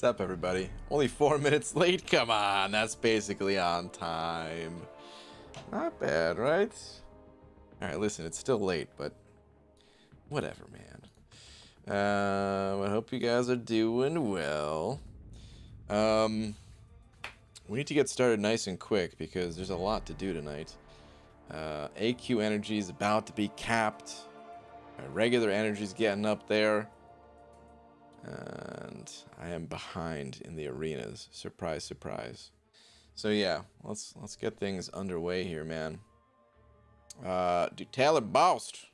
What's up, everybody? Only 4 minutes late? Come on, that's basically on time. Not bad, right? Alright, listen, it's still late, but whatever, man. I hope you guys are doing well. We need to get started nice and quick because there's a lot to do tonight. AQ energy is about to be capped. Our regular energy is getting up there. And I am behind in the arenas. Surprise, surprise. So yeah, let's get things underway here, man. Dude, Taylor Bost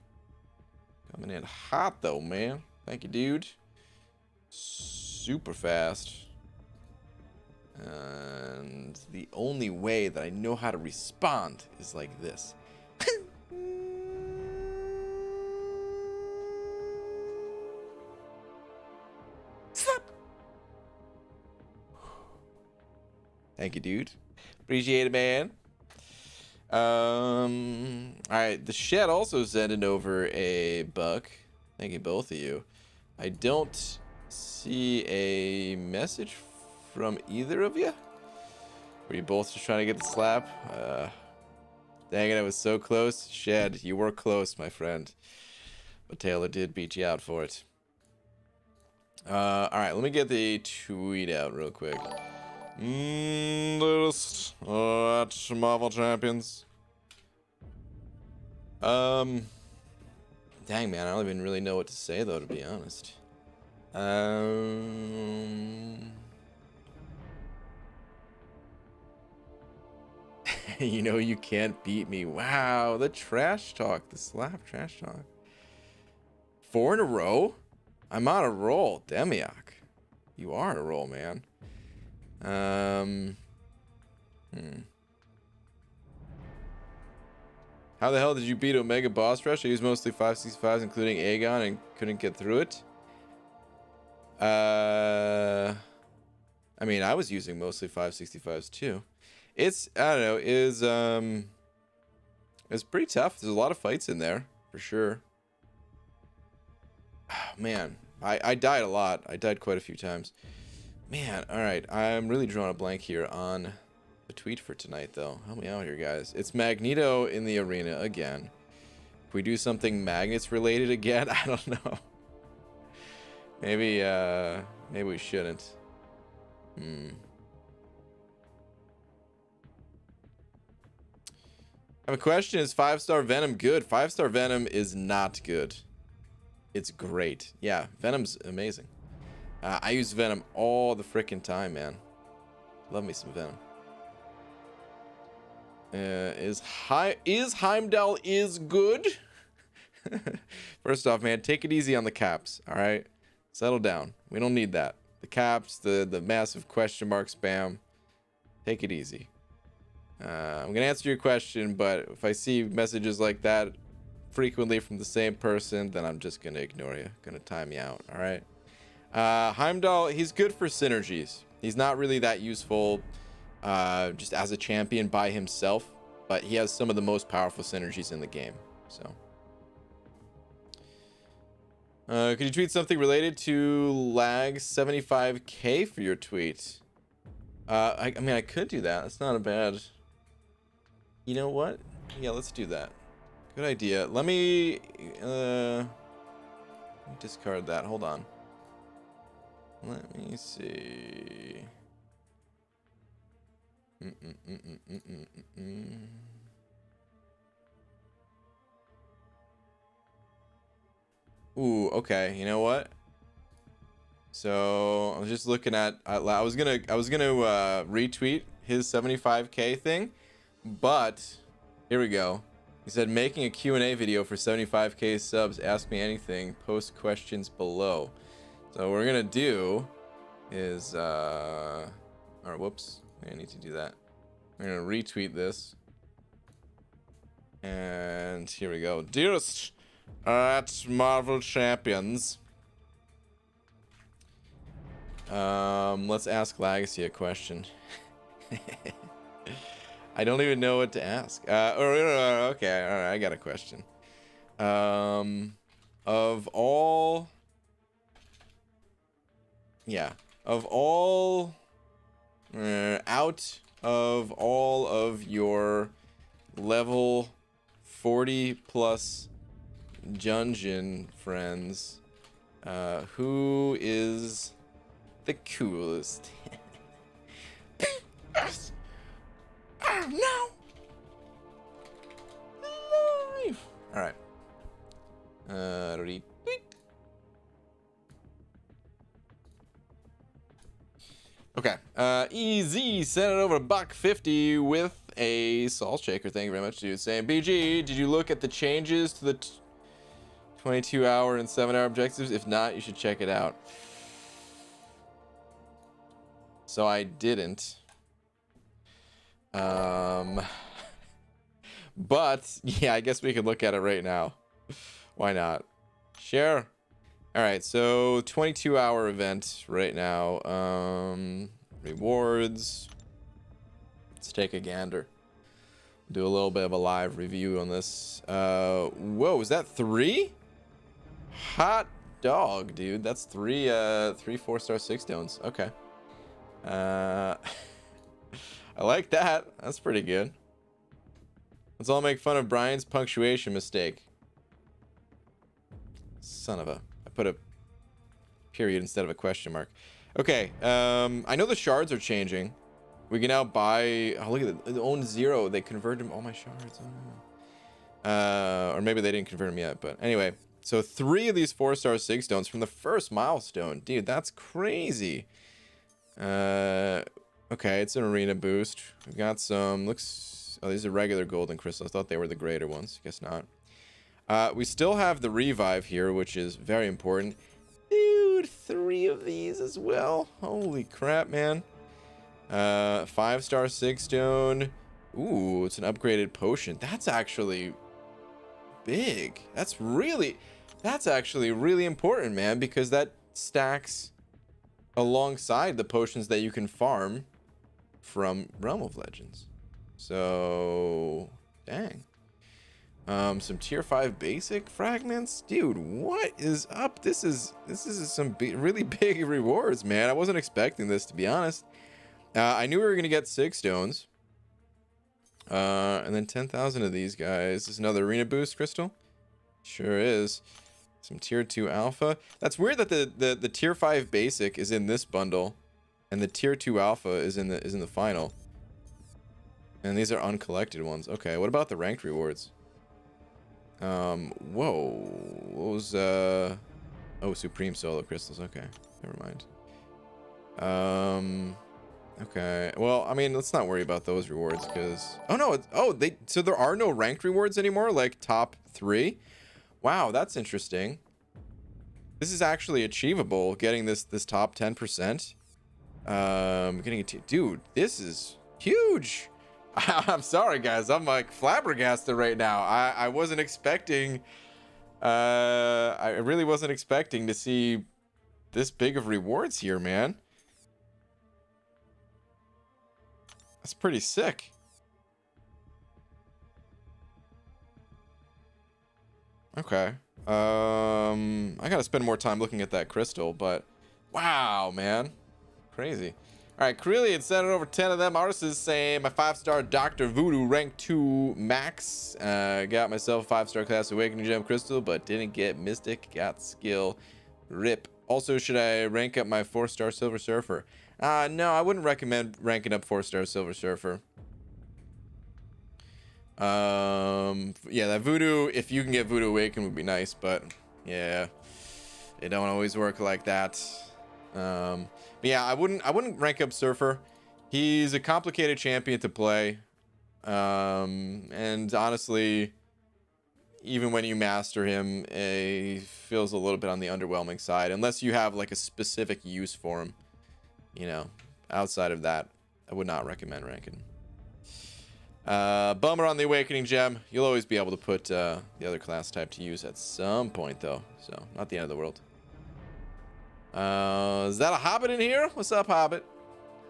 coming in hot though, man. Thank you, dude. Super fast. And the only way that I know how to respond is like this. Thank you, dude. Appreciate it, man. Alright, the Shed also sending over a buck. Thank you, both of you. I don't see a message from either of you. Were you both just trying to get the slap? Dang it, I was so close. Shed, you were close, my friend. But Taylor did beat you out for it. Alright, let me get the tweet out real quick. List at Marvel Champions. Dang, man, I don't even really know what to say though, to be honest. You know you can't beat me. Wow, the trash talk, the slap trash talk. 4 in a row? I'm on a roll, Demiok. You are on a roll, man. How the hell did you beat Omega Boss Rush? I used mostly 565s, including Aegon, and couldn't get through it. I mean, I was using mostly 565s too. It's, I don't know, it's pretty tough. There's a lot of fights in there, for sure. Oh, man, I died a lot. I died quite a few times. Man, alright, I'm really drawing a blank here on the tweet for tonight, though. Help me out here, guys. It's Magneto in the arena again. If we do something magnets related again, I don't know. Maybe we shouldn't. I have a question. Is 5-star Venom good? 5-star Venom is not good. It's great. Yeah, Venom's amazing. I use Venom all the freaking time, man. Love me some Venom. Is Heimdall is good? First off, man, take it easy on the caps, all right? Settle down. We don't need that. The caps, the massive question mark spam. Take it easy. I'm gonna answer your question, but if I see messages like that frequently from the same person, then I'm just gonna ignore you. Gonna time you out, all right? Heimdall, he's good for synergies. He's not really that useful just as a champion by himself, but he has some of the most powerful synergies in the game. So, could you tweet something related to lag 75k for your tweet? I mean, I could do that. That's not a bad. You know what? Yeah, let's do that. Good idea. Let me discard that. Hold on. Let me see. Ooh, okay. You know what? So I was just looking at. I was gonna retweet his 75k thing, but here we go. He said making a Q&A video for 75k subs. Ask me anything. Post questions below. So what we're gonna do is, or whoops, I need to do that. I'm gonna retweet this, and here we go. Dearest at Marvel Champions, let's ask Legacy a question. I don't even know what to ask. Okay, all right, I got a question. Of all of all out of all of your level 40 plus dungeon friends, who is the coolest? No. Live. All right. Okay. Easy sent it over to $1.50 with a salt shaker. Thank you very much, dude. Saying, BG, did you look at the changes to the 22-hour and 7-hour objectives? If not, you should check it out. So I didn't. But yeah, I guess we could look at it right now. Why not? Share. All right, so 22-hour event right now. Rewards. Let's take a gander. Do a little bit of a live review on this. Whoa, is that 3? Hot dog, dude. That's 3 4-star 6 stones. Okay. I like that. That's pretty good. Let's all make fun of Brian's punctuation mistake. Son of a... I put a period instead of a question mark. Okay, I know the shards are changing. We can now buy... Oh, look at the own 0. They converted all my shards. Oh, no. Or maybe they didn't convert them yet, but anyway. So 3 of these 4-star 6 stones from the first milestone. Dude, that's crazy. Okay, it's an arena boost. We've got some... Looks... Oh, these are regular golden crystals. I thought they were the greater ones. Guess not. We still have the revive here, which is very important. Dude, 3 of these as well. Holy crap, man. 5-star 6 stone. Ooh, it's an upgraded potion. That's actually big. That's actually really important, man, because that stacks alongside the potions that you can farm from Realm of Legends. So, dang. Some tier 5 basic fragments. Dude, what is up? This is some really big rewards, man. I wasn't expecting this, to be honest. I knew we were gonna get 6 stones. And then 10,000 of these guys. Is another arena boost crystal? Sure is. Some tier 2 alpha. That's weird that the tier 5 basic is in this bundle, and the tier 2 alpha is in the final. And these are uncollected ones. Okay, what about the ranked rewards? Whoa. What was, oh, Supreme Solo Crystals. Okay, never mind. Okay. Well, I mean, let's not worry about those rewards, because... Oh, no. So there are no ranked rewards anymore? Like, top 3? Wow, that's interesting. This is actually achievable, getting this top 10%. Getting it... Dude, this is huge! I'm sorry, guys. I'm like flabbergasted right now. I wasn't expecting... I really wasn't expecting to see this big of rewards here, man. That's pretty sick. Okay. I gotta spend more time looking at that crystal, but... Wow, man. Crazy. Alright, Carillion sent it over 10 of them. Artists saying my 5-star Dr. Voodoo rank 2 max. Got myself a 5-star class Awakening Gem Crystal, but didn't get Mystic. Got skill. RIP. Also, should I rank up my 4-star Silver Surfer? No, I wouldn't recommend ranking up 4-star Silver Surfer. Yeah, that Voodoo, if you can get Voodoo Awaken, would be nice, but yeah, it don't always work like that. But yeah, I wouldn't rank up Surfer. He's a complicated champion to play. And honestly, even when you master him, he feels a little bit on the underwhelming side, unless you have like a specific use for him. You know, outside of that, I would not recommend ranking. Bummer on the Awakening Gem. You'll always be able to put the other class type to use at some point, though. So, not the end of the world. Is that a Hobbit in here? What's up, Hobbit?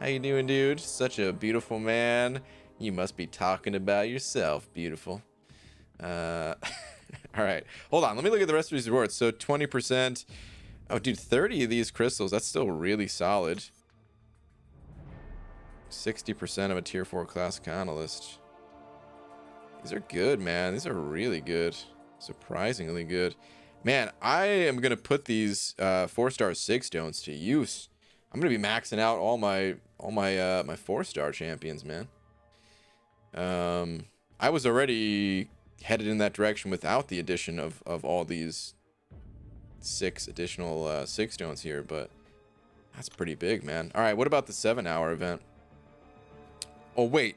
How you doing, dude? Such a beautiful man. You must be talking about yourself, beautiful. All right. Hold on. Let me look at the rest of these rewards. So, 20%. Oh, dude, 30 of these crystals. That's still really solid. 60% of a tier 4 classic analyst. These are good, man. These are really good. Surprisingly good. Man, I am going to put these 4-star 6 stones to use. I'm going to be maxing out all my my 4-star champions, man. I was already headed in that direction without the addition of all these 6 additional 6 stones here, but that's pretty big, man. All right, what about the 7-hour event? Oh, wait.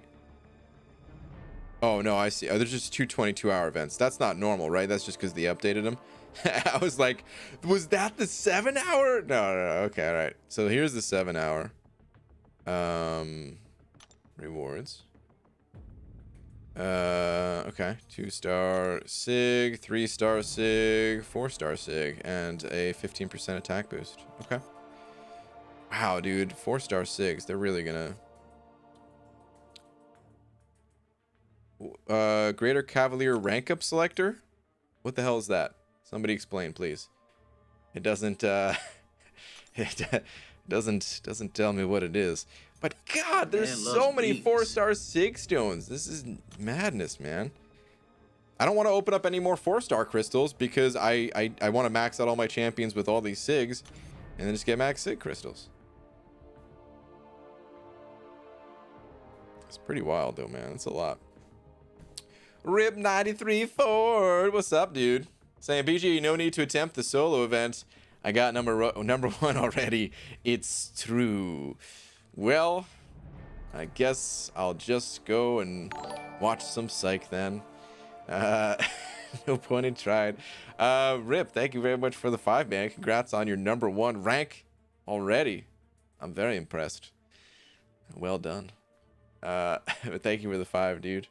Oh, no, I see. Oh, there's just 2 22-hour events. That's not normal, right? That's just because they updated them. I was like, was that the 7-hour? No. Okay, all right. So here's the 7-hour. Rewards. Okay. 2-star SIG, 3-star SIG, 4-star SIG, and a 15% attack boost. Okay. Wow, dude. 4-star SIGs. They're really gonna... Greater Cavalier rank up selector? What the hell is that? Somebody explain, please. It doesn't it doesn't tell me what it is. But God, there's so many 4-star SIG stones. This is madness, man. I don't want to open up any more 4-star crystals because I want to max out all my champions with all these SIGs and then just get max SIG crystals. It's pretty wild though, man. It's a lot. Rip 93 Ford, what's up, dude? Saying BG, no need to attempt the solo event. I got number 1 already. It's true. Well, I guess I'll just go and watch some Psych then. No point in trying. Rip, thank you very much for the 5, man. Congrats on your number 1 rank already. I'm very impressed. Well done. But thank you for the 5, dude.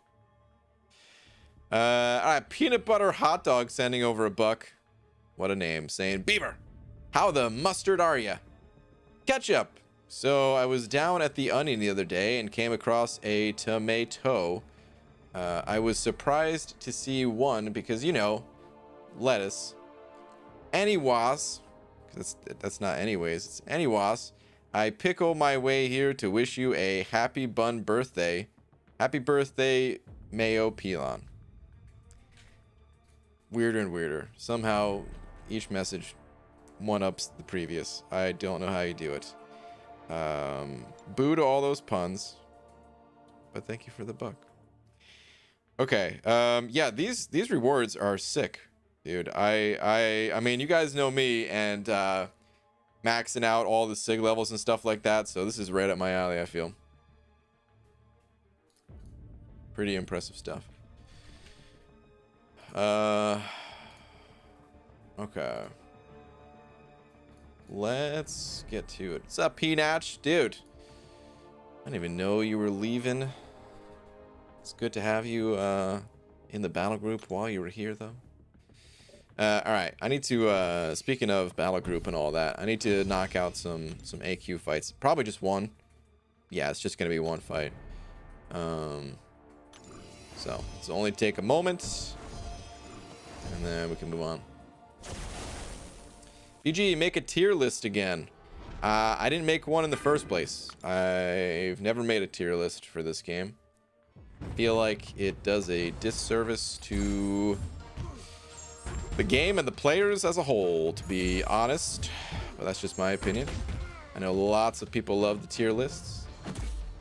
All right, peanut butter hot dog sending over $1. What a name. Saying, Beaver, how the mustard are ya? Ketchup. So I was down at the Onion the other day and came across a tomato. I was surprised to see one because, you know, lettuce. Anyways, that's not anyways, it's anyways. I pickle my way here to wish you a happy bun birthday. Happy birthday, Mayo Pelon. Weirder and weirder. Somehow, each message one-ups the previous. I don't know how you do it. Boo to all those puns. But thank you for the $1. Okay. Yeah, these rewards are sick, dude. I mean, you guys know me and maxing out all the SIG levels and stuff like that. So this is right up my alley, I feel. Pretty impressive stuff. Okay. Let's get to it. What's up, Peanach? Dude, I didn't even know you were leaving. It's good to have you in the battle group while you were here, though. All right, I need to, speaking of battle group and all that, I need to knock out some AQ fights. Probably just one. Yeah, it's just going to be one fight. So, it's only take a moment. And then we can move on. BG, make a tier list again. I didn't make one in the first place. I've never made a tier list for this game. I feel like it does a disservice to the game and the players as a whole, to be honest. But that's just my opinion. I know lots of people love the tier lists.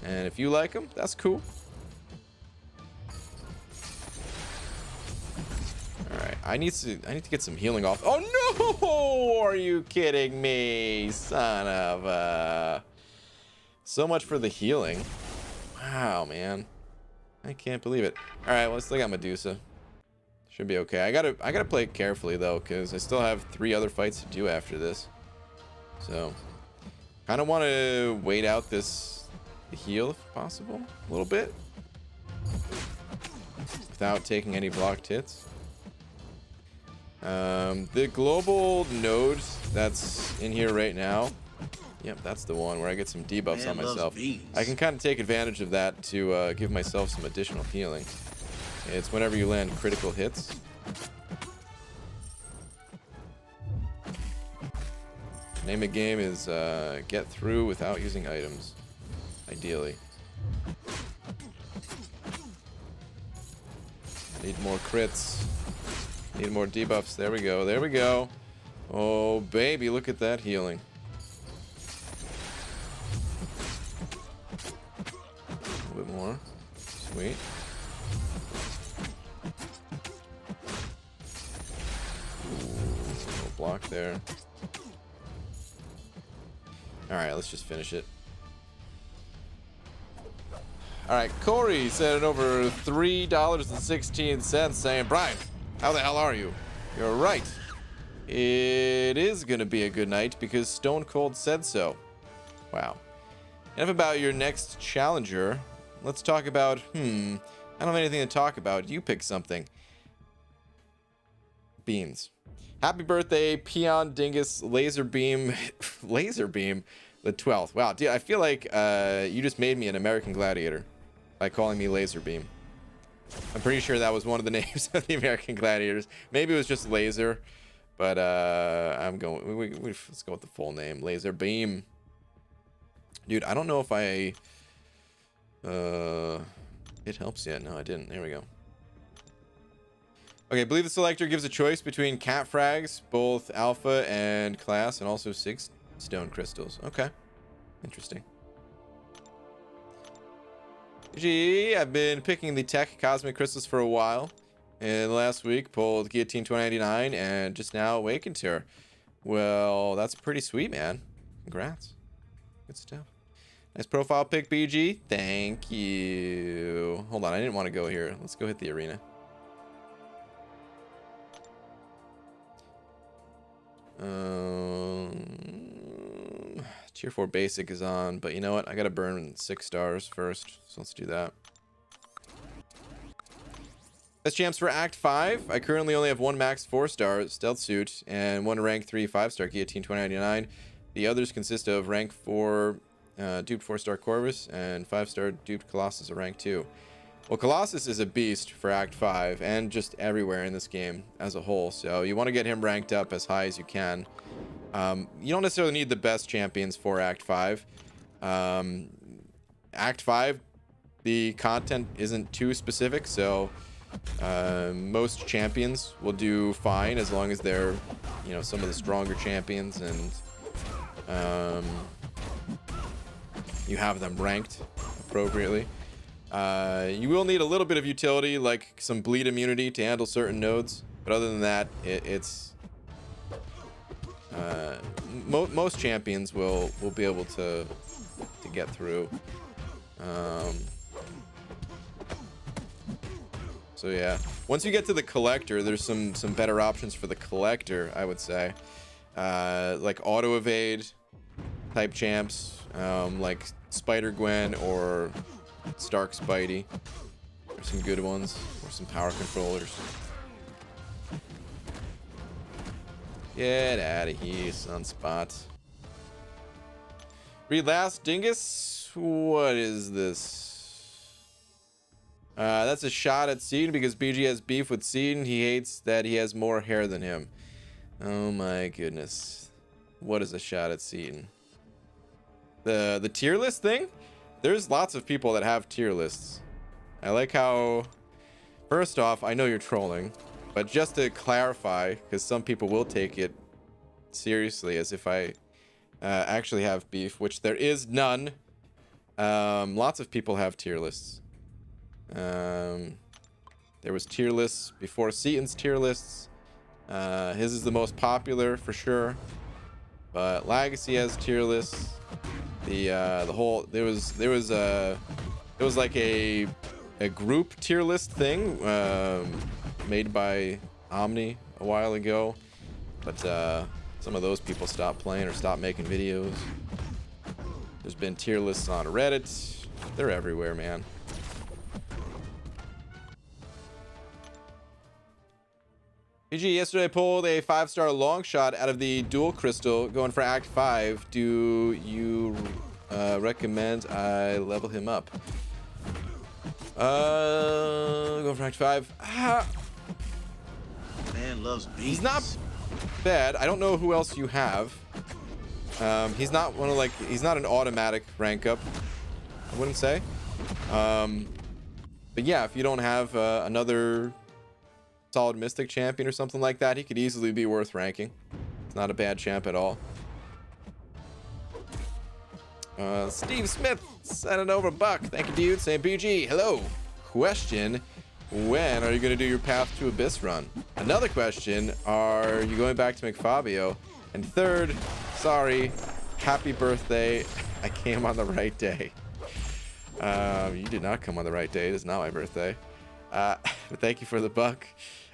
And if you like them, that's cool. Alright, I need to get some healing off. Oh no! Are you kidding me? Son of a... So much for the healing. Wow, man. I can't believe it. Alright, well, I still got Medusa. Should be okay. I gotta play it carefully though, because I still have 3 other fights to do after this. So kinda wanna wait out this heal if possible. A little bit. Without taking any blocked hits. The global node that's in here right now, yep, that's the one where I get some debuffs on myself. I can kind of take advantage of that to give myself some additional healing. It's whenever you land critical hits. Name of the game is get through without using items, ideally. Need more crits. Need more debuffs. There we go. There we go. Oh, baby, look at that healing. A little bit more. Sweet. Ooh, no block there. Alright, let's just finish it. Alright, Corey said it over $3.16, saying, Brian, how the hell are you? You're right. It is going to be a good night because Stone Cold said so. Wow. Enough about your next challenger. Let's talk about, I don't have anything to talk about. You pick something. Beans. Happy birthday, Peon Dingus Laser Beam. Laser Beam the 12th. Wow, dude, I feel like you just made me an American Gladiator by calling me Laser Beam. I'm pretty sure that was one of the names of the American Gladiators. Maybe it was just Laser, but I'm going. Let's go with the full name, Laser Beam. Dude, I don't know if I it helps yet. No, I didn't. There we go. Okay, I believe the selector gives a choice between cat frags, both alpha and class, and also 6 stone crystals. Okay, interesting. Gee, I've been picking the tech cosmic crystals for a while, and last week pulled Guillotine 2099 and just now awakened to her. Well, that's pretty sweet, man. Congrats. Good stuff. Nice profile pick, BG. Thank you. Hold on, I didn't want to go here. Let's go hit the arena. Tier 4 basic is on, but you know what? I gotta burn 6 stars first, so let's do that. Best champs for Act 5. I currently only have 1 max 4-star stealth suit and 1 rank 3 5-star Guillotine 2099. The others consist of rank 4 duped 4-star Corvus and 5-star duped Colossus of rank 2. Well, Colossus is a beast for Act 5 and just everywhere in this game as a whole, so you want to get him ranked up as high as you can. You don't necessarily need the best champions for Act 5. Act 5, the content isn't too specific, so most champions will do fine as long as they're, you know, some of the stronger champions and you have them ranked appropriately. You will need a little bit of utility, like some bleed immunity to handle certain nodes, but other than that, it's most champions will be able to get through. So yeah, once you get to the collector, there's some better options for the collector, I would say, like auto evade type champs, like Spider Gwen or Stark Spidey. There's some good ones, or some power controllers. Get out of here, Sunspot. Read last, Dingus. What is this? That's a shot at Seaton because BG has beef with Seaton. He hates that he has more hair than him. Oh my goodness. What is a shot at Seaton? The tier list thing? There's lots of people that have tier lists. I like how... First off, I know you're trolling. But just to clarify, because some people will take it seriously as if I actually have beef, which there is none. Lots of people have tier lists. There was tier lists before Seaton's tier lists. His is the most popular for sure. But Legacy has tier lists. The whole there was like a group tier list thing made by Omni a while ago, but some of those people stopped playing or stopped making videos. There's been tier lists on Reddit. They're everywhere, man. PG, yesterday I pulled a 5-star long shot out of the dual crystal going for Act 5. Do you recommend I level him up? Go for Act 5. Man loves beats. He's not bad. I don't know who else you have. He's not an automatic rank up, I wouldn't say. But yeah, if you don't have another solid Mystic champion or something like that, he could easily be worth ranking. It's not a bad champ at all. Steve Smith sending over buck. Thank you, dude. Saying BG, hello. Question: when are you going to do your Path to Abyss run? Another question: are you going back to McFabio? And third, sorry, happy birthday. I came on the right day. You did not come on the right day. It is not my birthday. But thank you for the buck.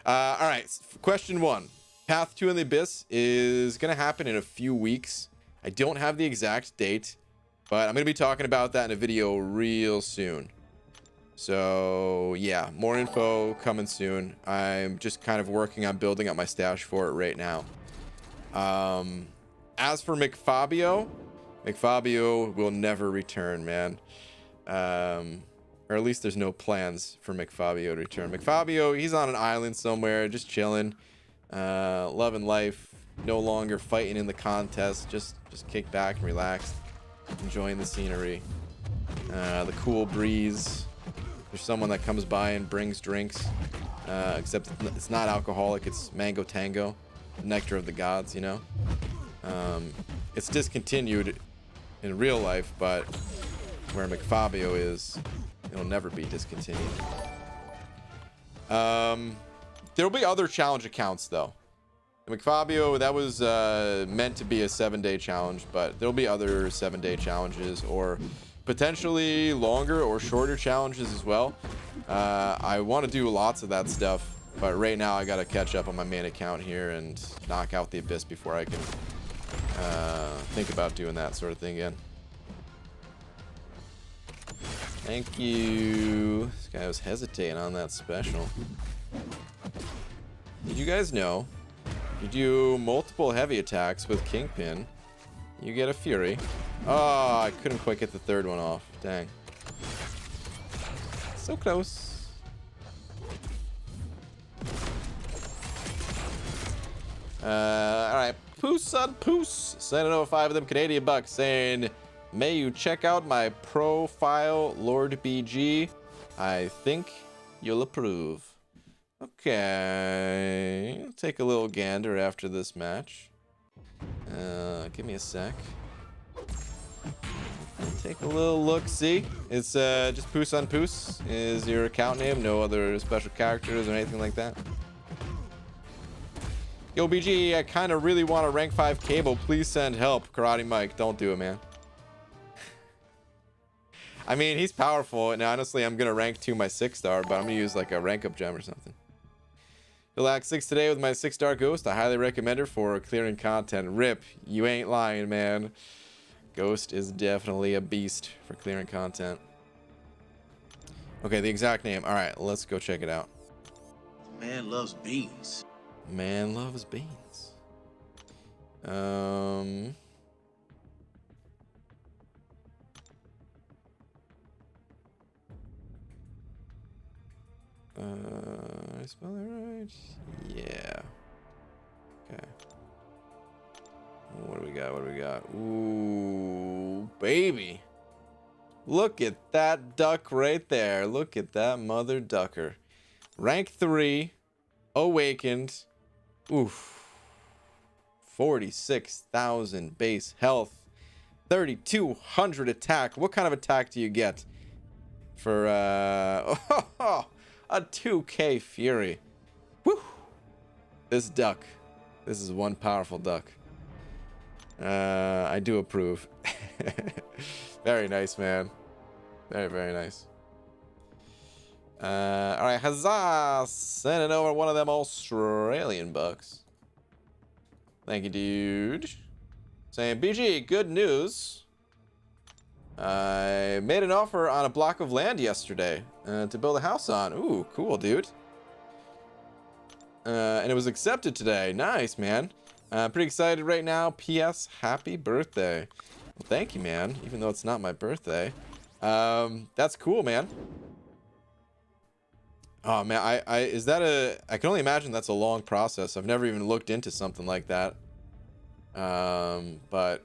All right, question 1. Path to the Abyss is going to happen in a few weeks. I don't have the exact date, but I'm going to be talking about that in a video real soon. So yeah, more info coming soon. I'm just kind of working on building up my stash for it right now. As for McFabio will never return, man. Or at least there's no plans for McFabio to return. McFabio, he's on an island somewhere, just chilling, loving life, no longer fighting in the contest, just kick back and relax, enjoying the scenery, the cool breeze. There's someone that comes by and brings drinks, except it's not alcoholic, it's mango tango, nectar of the gods, you know. It's discontinued in real life, but where McFabio is, it'll never be discontinued. There'll be other challenge accounts though. McFabio, that was meant to be a 7-day challenge, but there'll be other 7-day challenges or potentially longer or shorter challenges as well. I want to do lots of that stuff, but right now I got to catch up on my main account here and knock out the Abyss before I can think about doing that sort of thing again. Thank you. This guy was hesitating on that special. Did you guys know if you do multiple heavy attacks with Kingpin, you get a Fury? Oh, I couldn't quite get the third one off. Dang. So close. Alright. Poos on Poos. Sending over 5 of them Canadian bucks saying, may you check out my profile, Lord BG. I think you'll approve. Okay. I'll take a little gander after this match. Give me a sec. Take a little look. See, it's just Poos on Poos is your account name. No other special characters or anything like that. Yo, BG, I kind of really want a rank 5 cable. Please send help. Karate Mike, don't do it, man. I mean, he's powerful, and honestly, I'm gonna rank 2 my 6-star, but I'm gonna use like a rank up gem or something. Relax 6 today with my 6-star Ghost. I highly recommend her for clearing content. Rip, you ain't lying, man. Ghost is definitely a beast for clearing content. Okay, the exact name. All right, let's go check it out. Man loves beans. Man loves beans. I spell it right? Yeah. Okay. What do we got? What do we got? Ooh, baby. Look at that duck right there. Look at that mother ducker. Rank 3. Awakened. Oof. 46,000 base health. 3,200 attack. What kind of attack do you get for a 2K Fury? Woo! This duck. This is one powerful duck. I do approve. Very nice, man. Very, very nice. All right, huzzah! Sending over one of them Australian bucks. Thank you, dude. Saying, BG, good news. I made an offer on a block of land yesterday to build a house on. Ooh, cool, dude. And it was accepted today. Nice, man. Pretty excited right now. P.S. Happy birthday. Well, thank you, man. Even though it's not my birthday. That's cool, man. Oh man, I can only imagine that's a long process. I've never even looked into something like that. But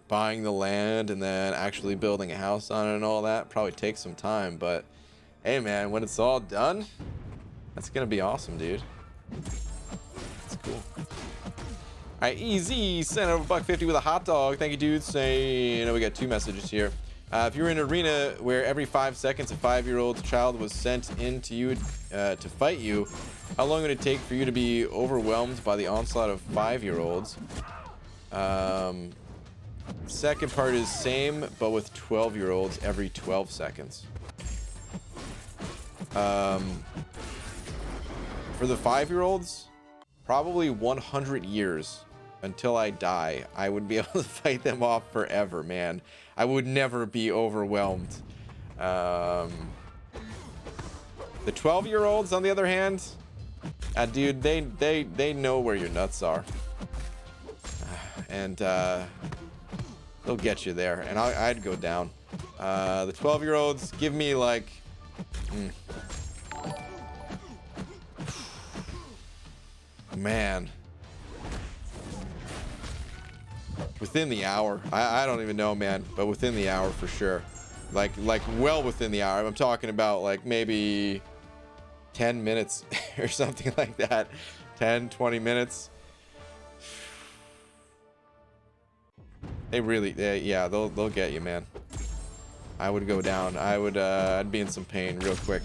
buying the land and then actually building a house on it and all that probably takes some time, but hey man, when it's all done, that's gonna be awesome, dude. That's cool. All right, easy, sent over $1.50 with a hot dog. Thank you, dude. Say, you know, we got 2 messages here. If you're in an arena where every 5 seconds a 5-year-old child was sent into you to fight you, how long would it take for you to be overwhelmed by the onslaught of 5-year-olds? Second part is same, but with 12-year-olds every 12 seconds. For the 5-year-olds, probably 100 years until I die. I would be able to fight them off forever, man. I would never be overwhelmed. The 12-year-olds, on the other hand, dude, they know where your nuts are, and they'll get you there. And I'd go down. The 12-year-olds, give me like. Man, within the hour. I don't even know, man, but within the hour for sure. Like well within the hour. I'm talking about like maybe 10 minutes or something like that. 10, 20 minutes. They really, yeah, they'll get you, man. I would go down. I'd be in some pain real quick.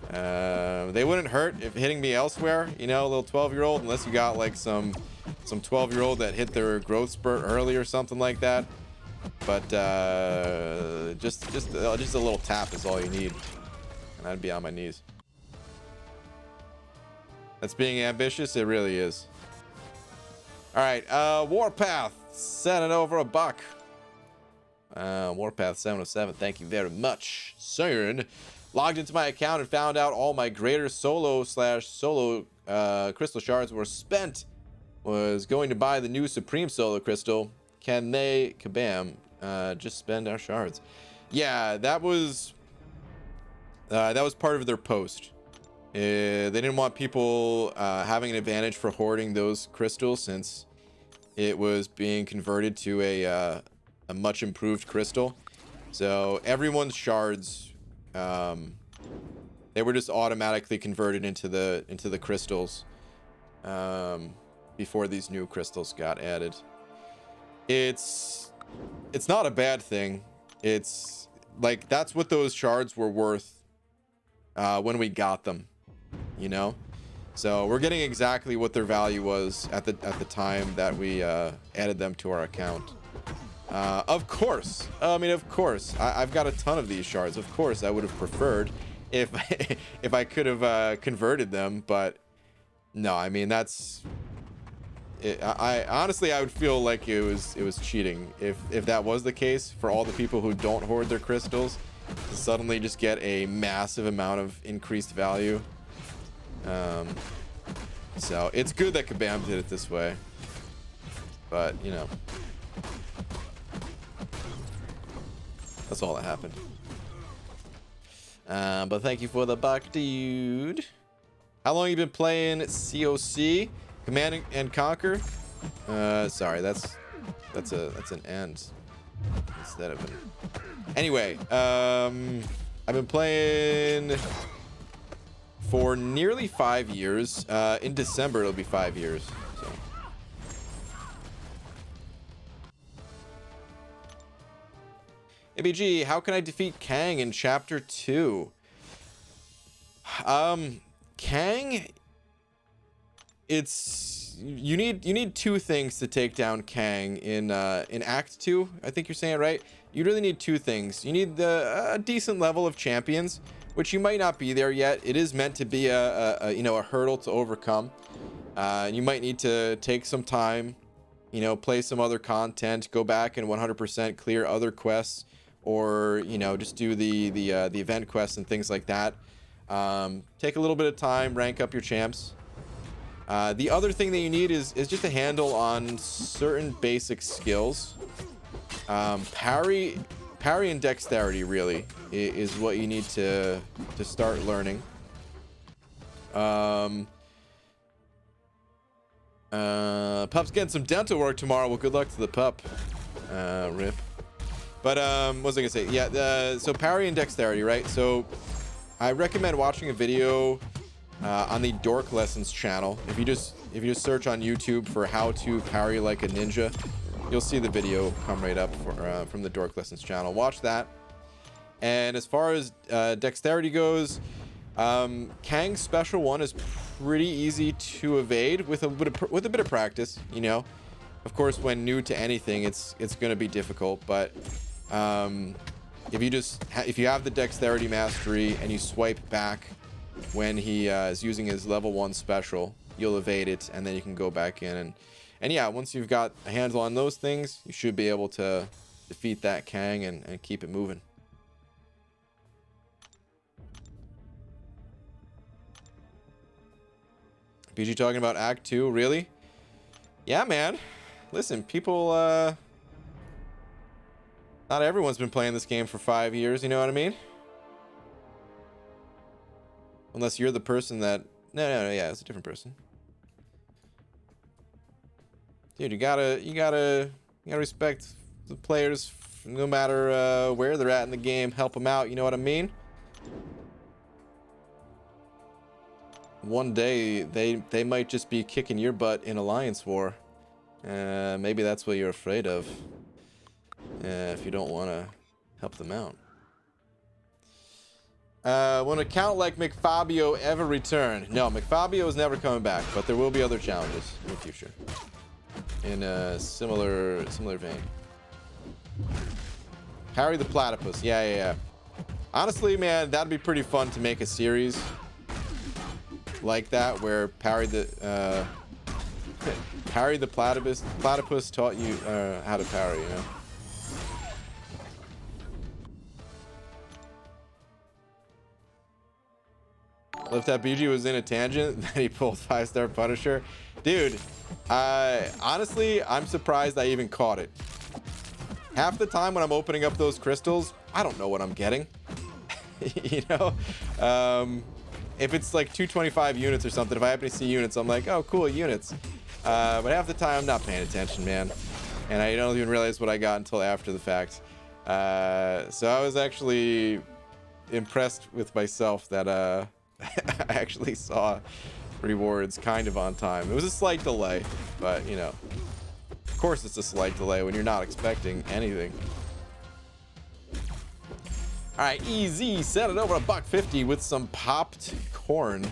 They wouldn't hurt if hitting me elsewhere, you know, a little 12-year-old, unless you got like some 12-year-old that hit their growth spurt early or something like that. But just a little tap is all you need, and I'd be on my knees. That's being ambitious. It really is. All right, Warpath, send it over $1. Warpath 707, thank you very much, sir. Logged into my account and found out all my greater solo crystal shards were spent. Was going to buy the new Supreme Solo Crystal. Can they, kabam, just spend our shards? Yeah, that was part of their post. They didn't want people having an advantage for hoarding those crystals, since it was being converted to a much improved crystal. So everyone's shards, they were just automatically converted into the crystals before these new crystals got added. It's not a bad thing. It's like, that's what those shards were worth when we got them, you know. So we're getting exactly what their value was at the time that we added them to our account. Of course, I mean, of course, I've got a ton of these shards. Of course, I would have preferred if if I could have converted them, but no, I mean, that's it. I honestly, I would feel like it was cheating if that was the case, for all the people who don't hoard their crystals to suddenly just get a massive amount of increased value. So it's good that Kabam did it this way, but you know, that's all that happened. But thank you for the $1, dude. How long you been playing COC? Command and Conquer? Sorry, that's an end instead of an. Anyway, I've been playing for nearly 5 years. In December it'll be 5 years. So. ABG, how can I defeat Kang in Chapter 2? Kang, you need 2 things to take down Kang in Act 2. I think you're saying it right. You really need 2 things. You need a decent level of champions, which you might not be there yet. It is meant to be a hurdle to overcome. You might need to take some time, you know, play some other content, go back and 100% clear other quests, or you know, just do the event quests and things like that. Take a little bit of time, rank up your champs. The other thing that you need is just a handle on certain basic skills. Parry and dexterity really is what you need to start learning. Pup's getting some dental work tomorrow. Well, good luck to the pup. Rip. But what was I gonna say? Yeah, so parry and dexterity, right? So I recommend watching a video on the Dork Lessons channel. If you just search on YouTube for how to parry like a ninja, you'll see the video come right up from the Dork Lessons channel. Watch that. And as far as dexterity goes, Kang's special one is pretty easy to evade with a bit of practice. You know, of course, when new to anything, it's going to be difficult. But if you have the dexterity mastery and you swipe back when he is using his level 1 special, you'll evade it, and then you can go back in and yeah, once you've got a handle on those things, you should be able to defeat that Kang and keep it moving. BG talking about Act 2, really? Yeah, man. Listen, people, not everyone's been playing this game for 5 years, you know what I mean? Unless you're the person that... No, yeah, it's a different person. Dude, you gotta respect the players no matter where they're at in the game. Help them out, you know what I mean? One day, they might just be kicking your butt in Alliance War. Maybe that's what you're afraid of. If you don't want to help them out. Will an account like McFabio ever return? No, McFabio is never coming back, but there will be other challenges in the future. In a similar vein. Harry the Platypus. Yeah. Honestly, man, that'd be pretty fun to make a series like that, where Harry the platypus taught you how to parry, you know. If that BG was in a tangent, then he pulled 5-star Punisher. Dude, honestly, I'm surprised I even caught it. Half the time when I'm opening up those crystals, I don't know what I'm getting. You know? If it's like 225 units or something, if I happen to see units, I'm like, oh, cool, units. But half the time, I'm not paying attention, man. And I don't even realize what I got until after the fact. So I was actually impressed with myself that I actually saw rewards kind of on time. It was a slight delay, but, you know. Of course it's a slight delay when you're not expecting anything. All right, easy. Set it over $1.50 with some popped corn.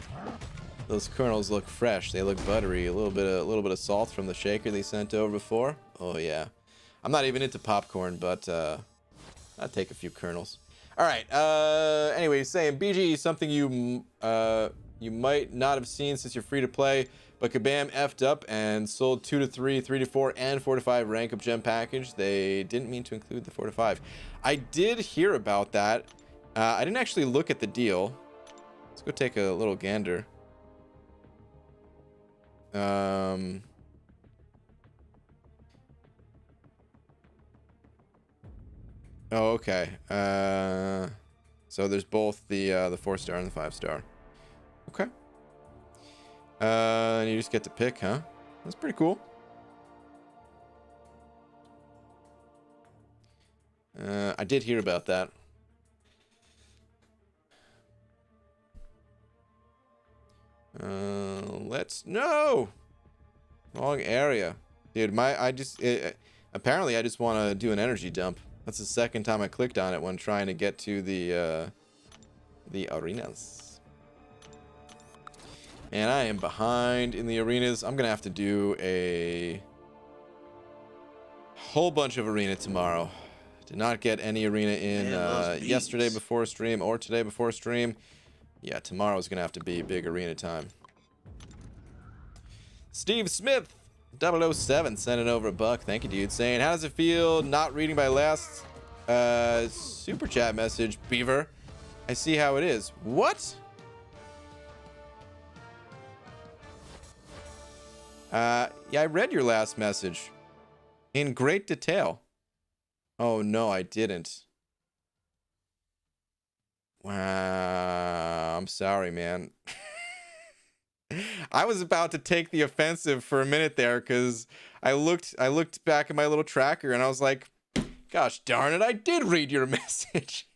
Those kernels look fresh. They look buttery. A little bit of salt from the shaker they sent over before. Oh yeah. I'm not even into popcorn, but I'd take a few kernels. All right. Anyway, saying BG, something you might not have seen since you're free to play, but Kabam effed up and sold 2 to 3, 3 to 4, and 4 to 5 rank up gem package. They didn't mean to include the 4 to 5. I did hear about that. I didn't actually look at the deal. Let's go take a little gander. Oh, okay. So there's both the 4-star and the 5-star. Okay. And you just get to pick, huh? That's pretty cool. I did hear about that. No! Wrong area. Dude, apparently I just want to do an energy dump. That's the second time I clicked on it when trying to get to the arenas. And I am behind in the arenas. I'm gonna have to do a whole bunch of arena tomorrow. Did not get any arena in yesterday before stream or today before stream. Yeah, tomorrow's gonna have to be big arena time. Steve Smith 007 sending over $1. Thank you, dude. Saying, how does it feel not reading my last super chat message, Beaver? I see how it is. What? Yeah, I read your last message in great detail. Oh no, I didn't. Wow, I'm sorry, man. I was about to take the offensive for a minute there because I looked back at my little tracker and I was like, gosh darn it, I did read your message.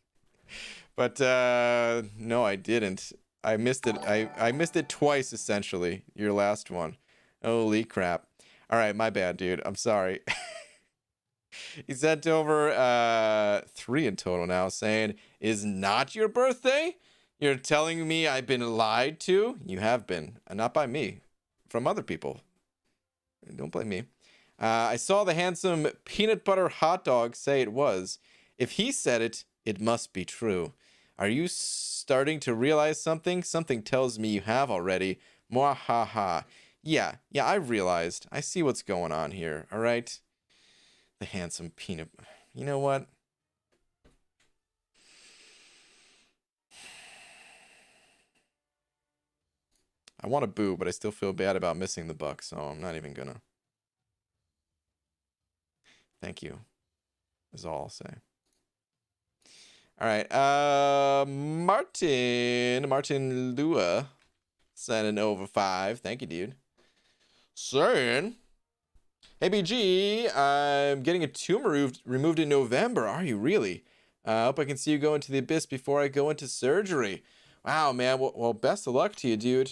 But no, I didn't. I missed it. I missed it twice, essentially. Your last one. Holy crap. All right, my bad, dude. I'm sorry. He sent over 3 in total now, saying, is not your birthday? You're telling me I've been lied to? You have been. And not by me. From other people. Don't blame me. I saw the handsome peanut butter hot dog say it was. If he said it, it must be true. Are you starting to realize something? Something tells me you have already. Mwahaha. Yeah, I realized. I see what's going on here, all right? The handsome peanut... You know what? I want to boo, but I still feel bad about missing the buck, so I'm not even gonna. Thank you, is all I'll say. All right, Martin Lua sending over 5. Thank you, dude. Saying, hey BG, I'm getting a tumor removed in November. Are you really? I hope I can see you go into the abyss before I go into surgery. Wow, man. Well, best of luck to you, dude.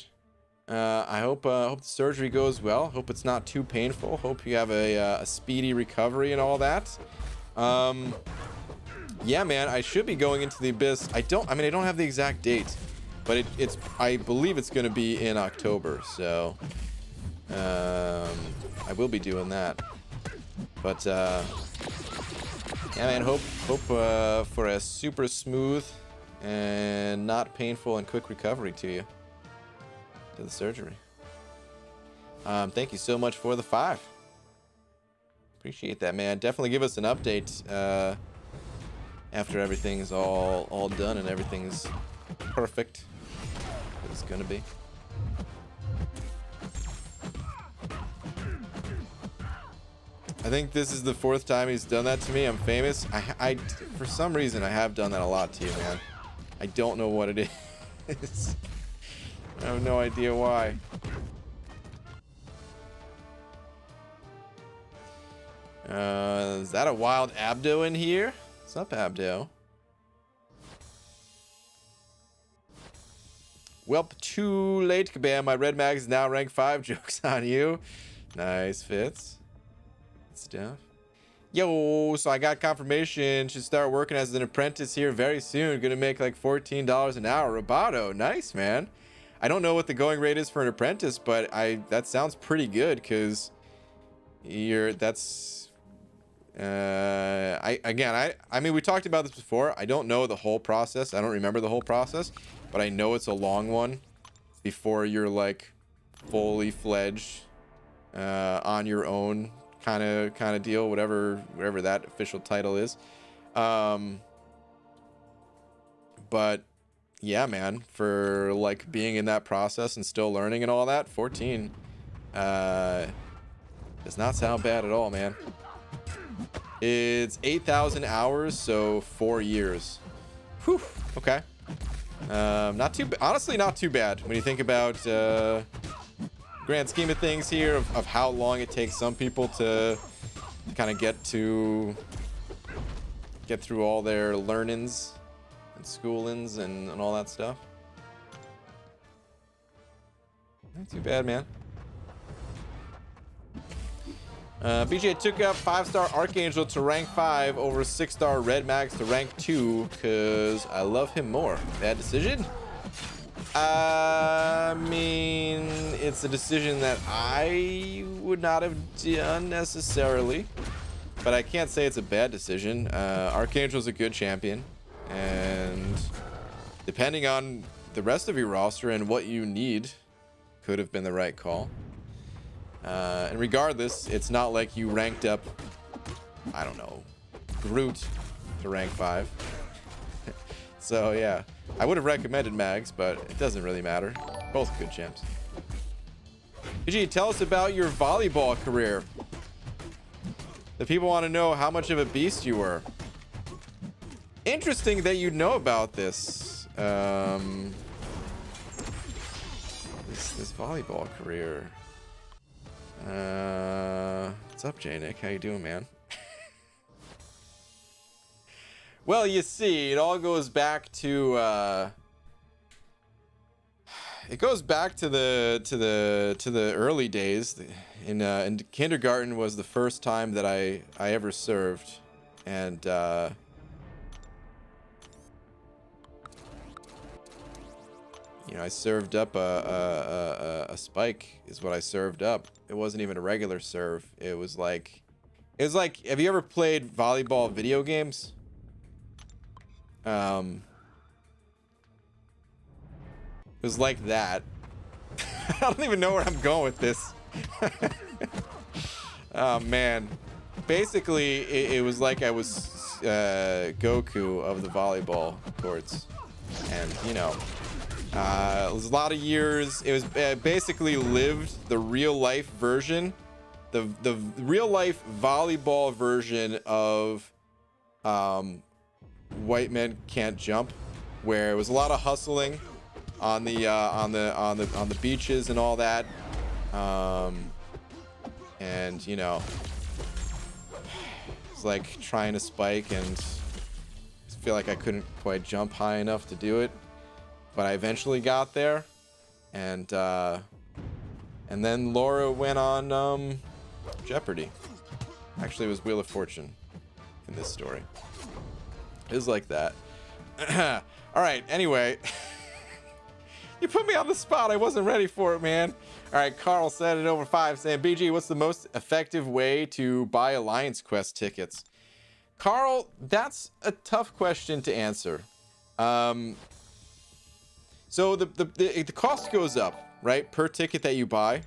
I hope the surgery goes well. Hope it's not too painful. Hope you have a speedy recovery and all that. Yeah, man, I should be going into the abyss. I don't have the exact date, but I believe it's going to be in October. So, I will be doing that. But, yeah, man, hope for a super smooth and not painful and quick recovery to you. To the surgery. Thank you so much for the 5. Appreciate that, man. Definitely give us an update after everything's all done and everything's perfect. It's gonna be. I think this is the 4th time he's done that to me. I'm famous. I for some reason I have done that a lot to you, man. I don't know what it is. I have no idea why. Is that a wild Abdo in here? What's up, Abdo? Welp, too late, Kabam. My red mag is now rank 5. Jokes on you. Nice fits. Good stuff. Yo, so I got confirmation. Should start working as an apprentice here very soon. Gonna make like $14 an hour. Roboto. Nice, man. I don't know what the going rate is for an apprentice, but that sounds pretty good because I mean, we talked about this before. I don't know the whole process. I don't remember the whole process, but I know it's a long one before you're like fully fledged on your own kind of deal, whatever that official title is. But yeah, man, for like being in that process and still learning and all that, 14 does not sound bad at all, man. It's 8,000 hours, so 4 years. Whew, okay. Honestly, not too bad when you think about grand scheme of things here of how long it takes some people to kind of get through all their learnings and schoolings and all that stuff. Not too bad, man. BJ took up 5-star Archangel to rank 5 over 6-star Red Max to rank 2 because I love him more. Bad decision? I mean, it's a decision that I would not have done necessarily, but I can't say it's a bad decision. Archangel's a good champion, and depending on the rest of your roster and what you need, could have been the right call. And regardless, it's not like you ranked up, I don't know, Groot to rank 5. So yeah, I would have recommended Mags, but it doesn't really matter. Both good champs. PG, tell us about your volleyball career. The people want to know how much of a beast you were. Interesting that you know about this. This volleyball career. What's up, J Nick? How you doing, man? Well, you see, it all goes back to it goes back to the early days. In kindergarten was the first time that I ever served, and you know, I served up a spike is what I served up. It wasn't even a regular serve. It was like, have you ever played volleyball video games? It was like that. I don't even know where I'm going with this. Oh man. Basically, it was like I was Goku of the volleyball courts. And, you know, it was a lot of years. It was basically lived the real life version, the real life volleyball version of White Men Can't Jump, where it was a lot of hustling on the beaches and all that, and you know, it's like trying to spike, and I feel like I couldn't quite jump high enough to do it, but I eventually got there, and then Laura went on Jeopardy. Actually, it was Wheel of Fortune in this story. It was like that. All right, anyway. You put me on the spot. I wasn't ready for it, man. All right, Carl said it over 5 saying, BG, what's the most effective way to buy Alliance Quest tickets? Carl, that's a tough question to answer. So the cost goes up, right, per ticket that you buy.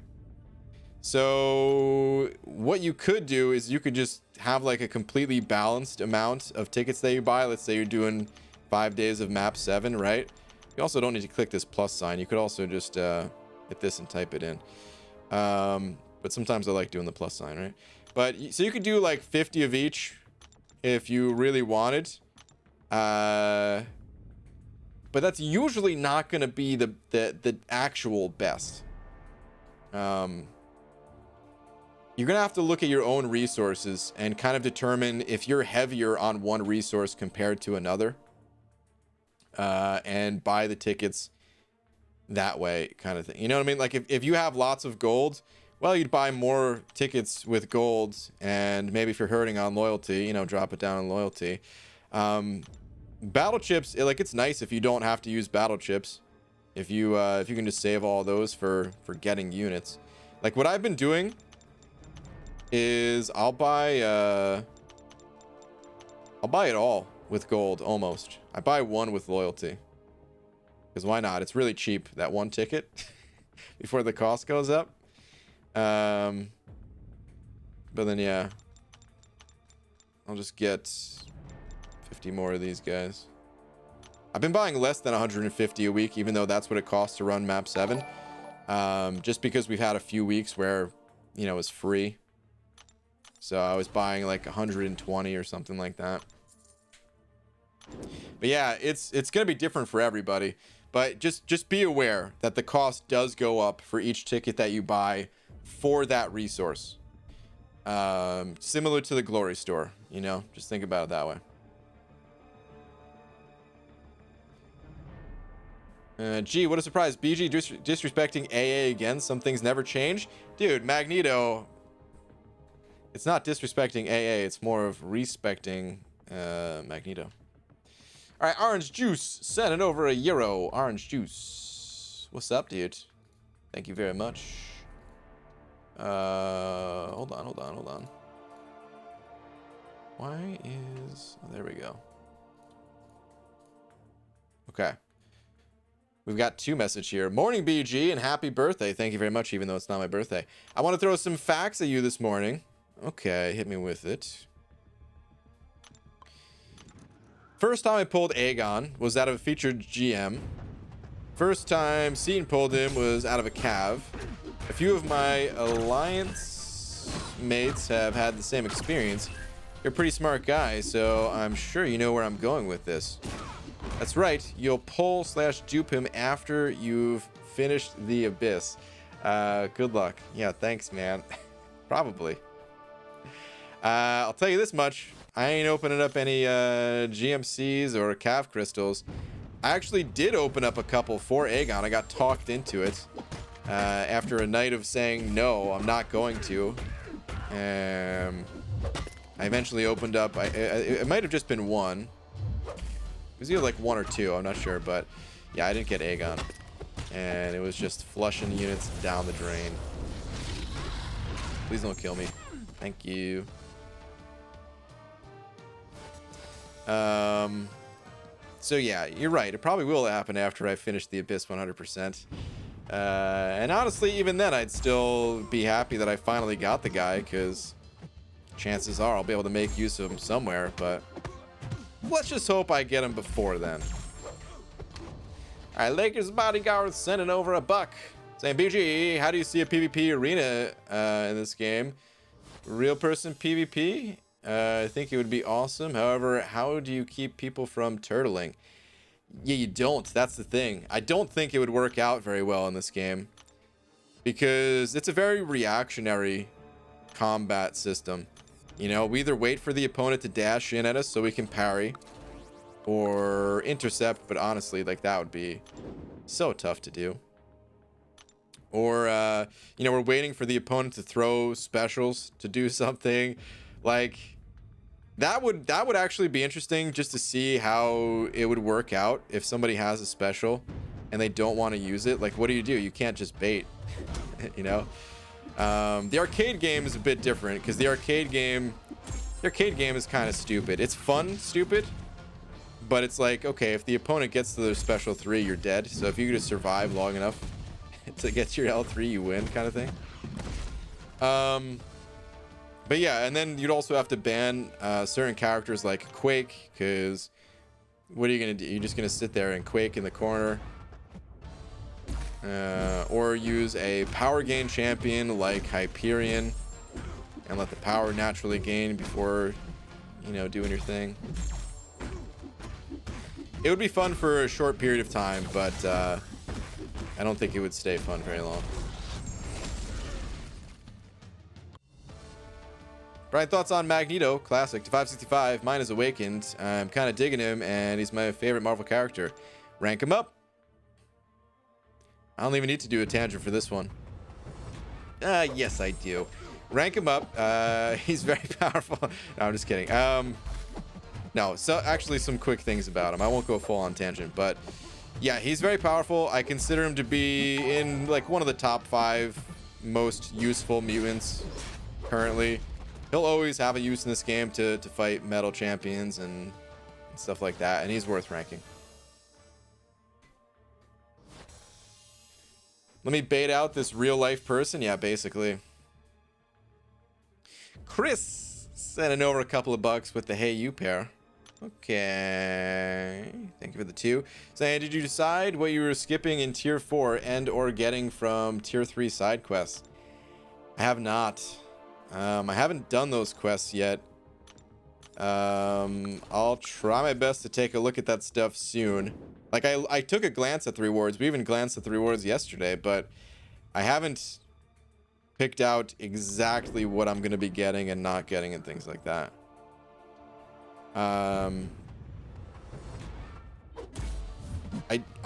So what you could do is you could just have like a completely balanced amount of tickets that you buy. Let's say you're doing 5 days of map 7, right? You also don't need to click this plus sign. You could also just hit this and type it in. But sometimes I like doing the plus sign, right? But so you could do like 50 of each if you really wanted. But that's usually not going to be the actual best. You're going to have to look at your own resources and kind of determine if you're heavier on one resource compared to another. And buy the tickets that way, kind of thing. You know what I mean? Like if you have lots of gold, well, you'd buy more tickets with gold, and maybe if you're hurting on loyalty, you know, drop it down on loyalty. Battle chips, it's nice if you don't have to use battle chips. If you can just save all those for getting units. Like what I've been doing is I'll buy it all with gold almost. I buy one with loyalty. Because why not? It's really cheap, that one ticket before the cost goes up. But then yeah. I'll just get 50 more of these guys. I've been buying less than 150 a week, even though that's what it costs to run map 7. Just because we've had a few weeks where, you know, it's free. So I was buying like 120 or something like that. But yeah, it's gonna be different for everybody. But just be aware that the cost does go up for each ticket that you buy for that resource. Similar to the Glory Store, you know, just think about it that way. Gee, what a surprise. BG disrespecting AA again. Some things never change. Dude, Magneto, it's not disrespecting AA. It's more of respecting Magneto. All right, Orange Juice, send it over €1. Orange Juice. What's up, dude? Thank you very much. Hold on. Why is... Oh, there we go. Okay. We've got 2 messages here. Morning, BG, and happy birthday. Thank you very much, even though it's not my birthday. I want to throw some facts at you this morning. Okay, hit me with it. First time I pulled Aegon was out of a featured GM. First time Seton pulled him was out of a Cav. A few of my Alliance mates have had the same experience. You're a pretty smart guy, so I'm sure you know where I'm going with this. That's right, you'll pull/dupe him after you've finished the Abyss. Good luck. Yeah, thanks, man. Probably. I'll tell you this much. I ain't opening up any GMCs or calf crystals. I actually did open up a couple for Aegon. I got talked into it after a night of saying no, I'm not going to. I eventually opened up. It might have just been one. It was either like one or two. I'm not sure, but yeah, I didn't get Aegon, and it was just flushing units down the drain. Please don't kill me. Thank you. So yeah, you're right. It probably will happen after I finish the Abyss 100%. And honestly, even then, I'd still be happy that I finally got the guy, because chances are I'll be able to make use of him somewhere, but let's just hope I get him before then. Alright, Lakers Bodyguard sending over a buck. Saying, BG, how do you see a PvP arena in this game? Real person PvP? I think it would be awesome. However, how do you keep people from turtling? Yeah, you don't. That's the thing. I don't think it would work out very well in this game, because it's a very reactionary combat system. You know, we either wait for the opponent to dash in at us so we can parry, or intercept, but honestly, like, that would be so tough to do. Or, you know, we're waiting for the opponent to throw specials to do something. Like, that would actually be interesting, just to see how it would work out if somebody has a special and they don't want to use it. Like, what do? You can't just bait, you know? The arcade game is a bit different, because the arcade game is kind of stupid. It's fun, stupid, but it's like, okay, if the opponent gets to their special 3, you're dead. So if you just survive long enough to get your L3, you win, kind of thing. But yeah, and then you'd also have to ban certain characters like Quake, because what are you gonna do? You're just gonna sit there and Quake in the corner, or use a power gain champion like Hyperion and let the power naturally gain before, you know, doing your thing. It would be fun for a short period of time, but I don't think it would stay fun very long. Brian, thoughts on Magneto? Classic to 565. Mine is Awakened. I'm kind of digging him, and he's my favorite Marvel character. Rank him up. I don't even need to do a tangent for this one. Yes, I do. Rank him up. He's very powerful. No, I'm just kidding. No, so actually some quick things about him. I won't go full on tangent, but yeah, he's very powerful. I consider him to be in like one of the top 5 most useful mutants currently. He'll always have a use in this game to fight metal champions and stuff like that, and he's worth ranking. Let me bait out this real life person. Yeah, basically. Chris sending over a couple of bucks with the Hey You pair. Okay, thank you for the 2. Saying, did you decide what you were skipping in tier 4 and or getting from tier 3 side quests? I have not. I haven't done those quests yet. I'll try my best to take a look at that stuff soon. Like, I took a glance at the rewards. We even glanced at the rewards yesterday, but I haven't picked out exactly what I'm going to be getting and not getting and things like that. I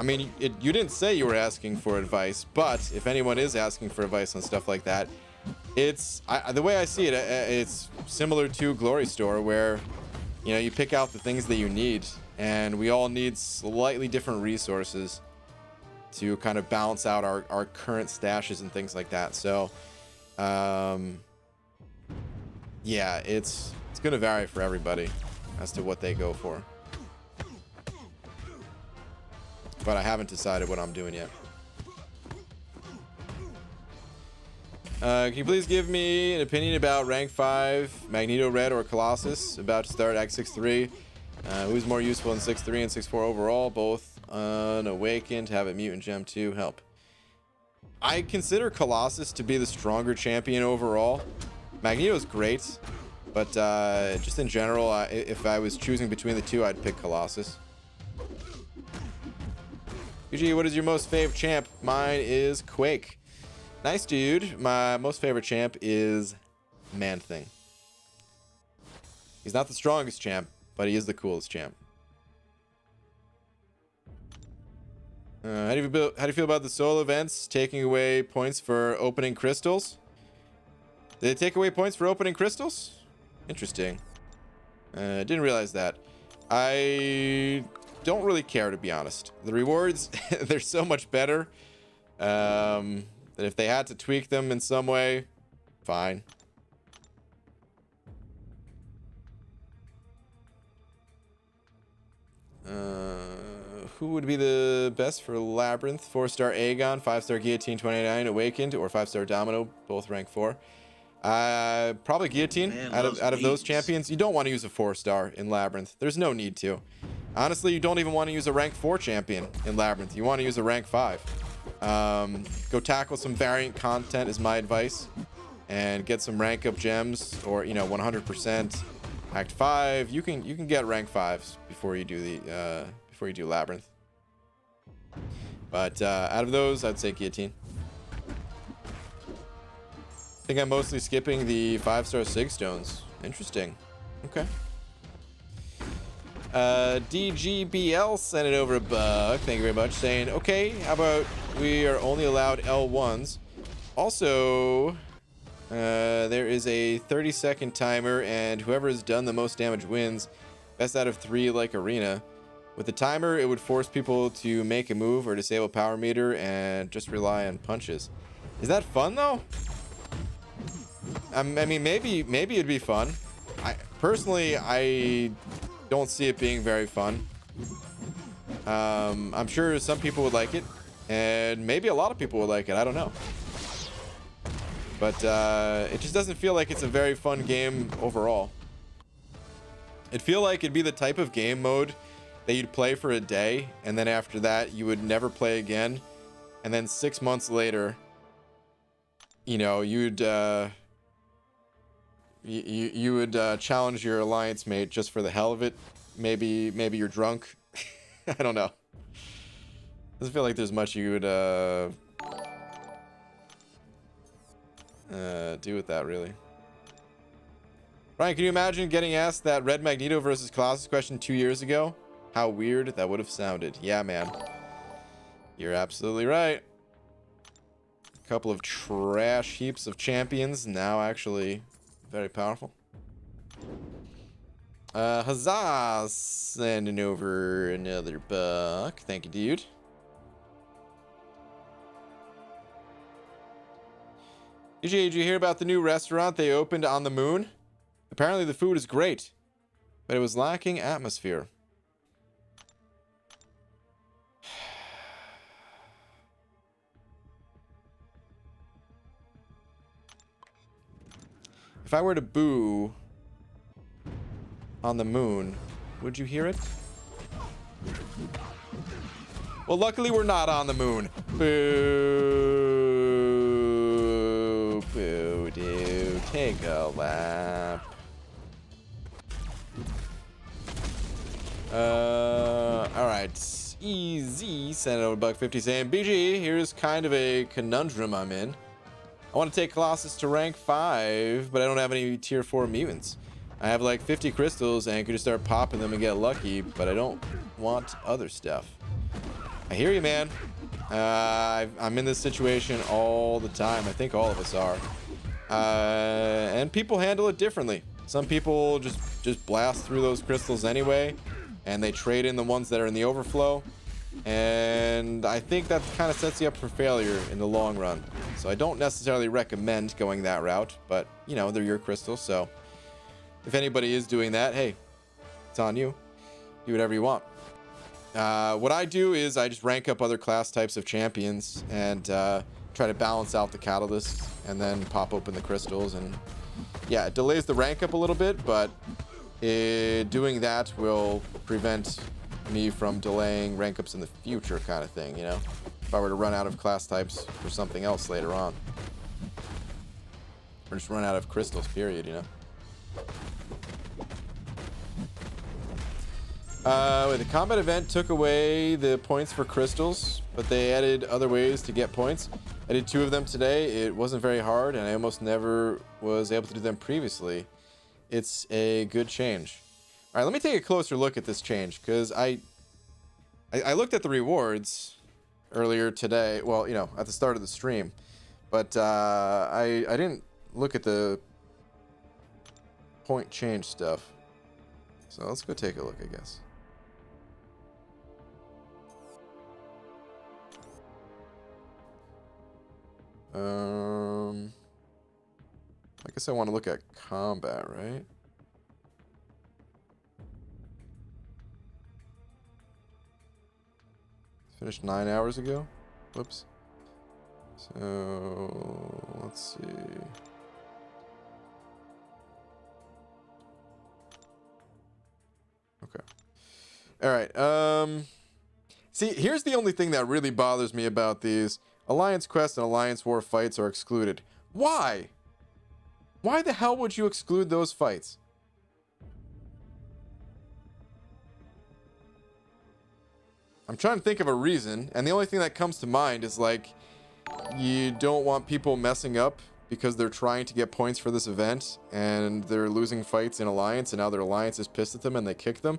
mean, you didn't say you were asking for advice, but if anyone is asking for advice on stuff like that, it's the way I see it, it's similar to Glory Store, where, you know, you pick out the things that you need, and we all need slightly different resources to kind of balance out our current stashes and things like that. So yeah, it's gonna vary for everybody as to what they go for, but I haven't decided what I'm doing yet. Can you please give me an opinion about rank 5 Magneto Red or Colossus about to start Act 6-3? Who's more useful in 6-3 and 6-4 overall? Both unawakened, have a mutant gem too. Help. I consider Colossus to be the stronger champion overall. Magneto's great, but just in general, if I was choosing between the two, I'd pick Colossus. UG, what is your most fave champ? Mine is Quake. Nice, dude. My most favorite champ is Man-Thing. He's not the strongest champ, but he is the coolest champ. How do you feel about the solo events taking away points for opening crystals? Did they take away points for opening crystals? Interesting. Didn't realize that. I don't really care, to be honest. The rewards, they're so much better. That if they had to tweak them in some way, fine. Who would be the best for Labyrinth? 4-star Aegon, 5-star Guillotine 29 Awakened, or 5-star Domino, both rank 4. Probably Guillotine. Out of those champions, you don't want to use a 4-star in Labyrinth. There's no need to. Honestly, you don't even want to use a rank 4 champion in Labyrinth. You want to use a rank 5. Go tackle some variant content is my advice, and get some rank up gems, or 100% Act 5. You can get rank 5s before you do Labyrinth. But out of those, I'd say Guillotine. I think I'm mostly skipping the 5-star Sig Stones. Interesting. Okay. DGBL sent it over a bug. Thank you very much. Saying, okay, how about we are only allowed L1s. Also, there is a 30-second timer, and whoever has done the most damage wins. Best out of 3, like Arena. With the timer, it would force people to make a move or disable power meter and just rely on punches. Is that fun, though? I mean, maybe it'd be fun. Personally, I don't see it being very fun. I'm sure some people would like it, and maybe a lot of people would like it. I don't know. But it just doesn't feel like it's a very fun game overall. It'd feel like it'd be the type of game mode that you'd play for a day, and then after that, you would never play again. And then 6 months later, you'd you would challenge your alliance mate just for the hell of it. Maybe you're drunk. I don't know. Doesn't feel like there's much you would do with that, really. Ryan, can you imagine getting asked that Red Magneto versus Colossus question 2 years ago? How weird that would have sounded. Yeah, man. You're absolutely right. A couple of trash heaps of champions, now actually very powerful. Huzzah! Sending over another buck. Thank you, dude. Did you hear about the new restaurant they opened on the moon? Apparently the food is great, but it was lacking atmosphere. If I were to boo on the moon, would you hear it? Well, luckily we're not on the moon. Boo. Boo, dude. Take a lap. Alright. Easy. Send it over $1.50 saying, BG, here's kind of a conundrum I'm in. I want to take Colossus to rank 5, but I don't have any tier 4 mutants. I have like 50 crystals and I could just start popping them and get lucky, but I don't want other stuff. I hear you, man. I'm in this situation all the time. I think all of us are. And people handle it differently. Some people just blast through those crystals anyway, and they trade in the ones that are in the overflow. And I think that kind of sets you up for failure in the long run. So I don't necessarily recommend going that route, but they're your crystals, so if anybody is doing that, hey, it's on you. Do whatever you want. What I do is I just rank up other class types of champions and try to balance out the catalysts and then pop open the crystals. And yeah, it delays the rank up a little bit, but doing that will prevent me from delaying rank ups in the future, kind of thing, if I were to run out of class types for something else later on, or just run out of crystals, period. The combat event took away the points for crystals, but they added other ways to get points. I did 2 of them today. It wasn't very hard, and I almost never was able to do them previously. it's a good change. All right, let me take a closer look at this change, because I looked at the rewards earlier today. Well, you know, at the start of the stream, but I didn't look at the point change stuff. So let's go take a look, I guess. I guess I want to look at combat, right? Finished 9 hours ago. Whoops. So let's see. Okay. All right. See, here's the only thing that really bothers me about these. Alliance Quest and Alliance War fights are excluded. Why? Why the hell would you exclude those fights? I'm trying to think of a reason, and the only thing that comes to mind is like, you don't want people messing up because they're trying to get points for this event, and they're losing fights in Alliance, and now their Alliance is pissed at them and they kick them.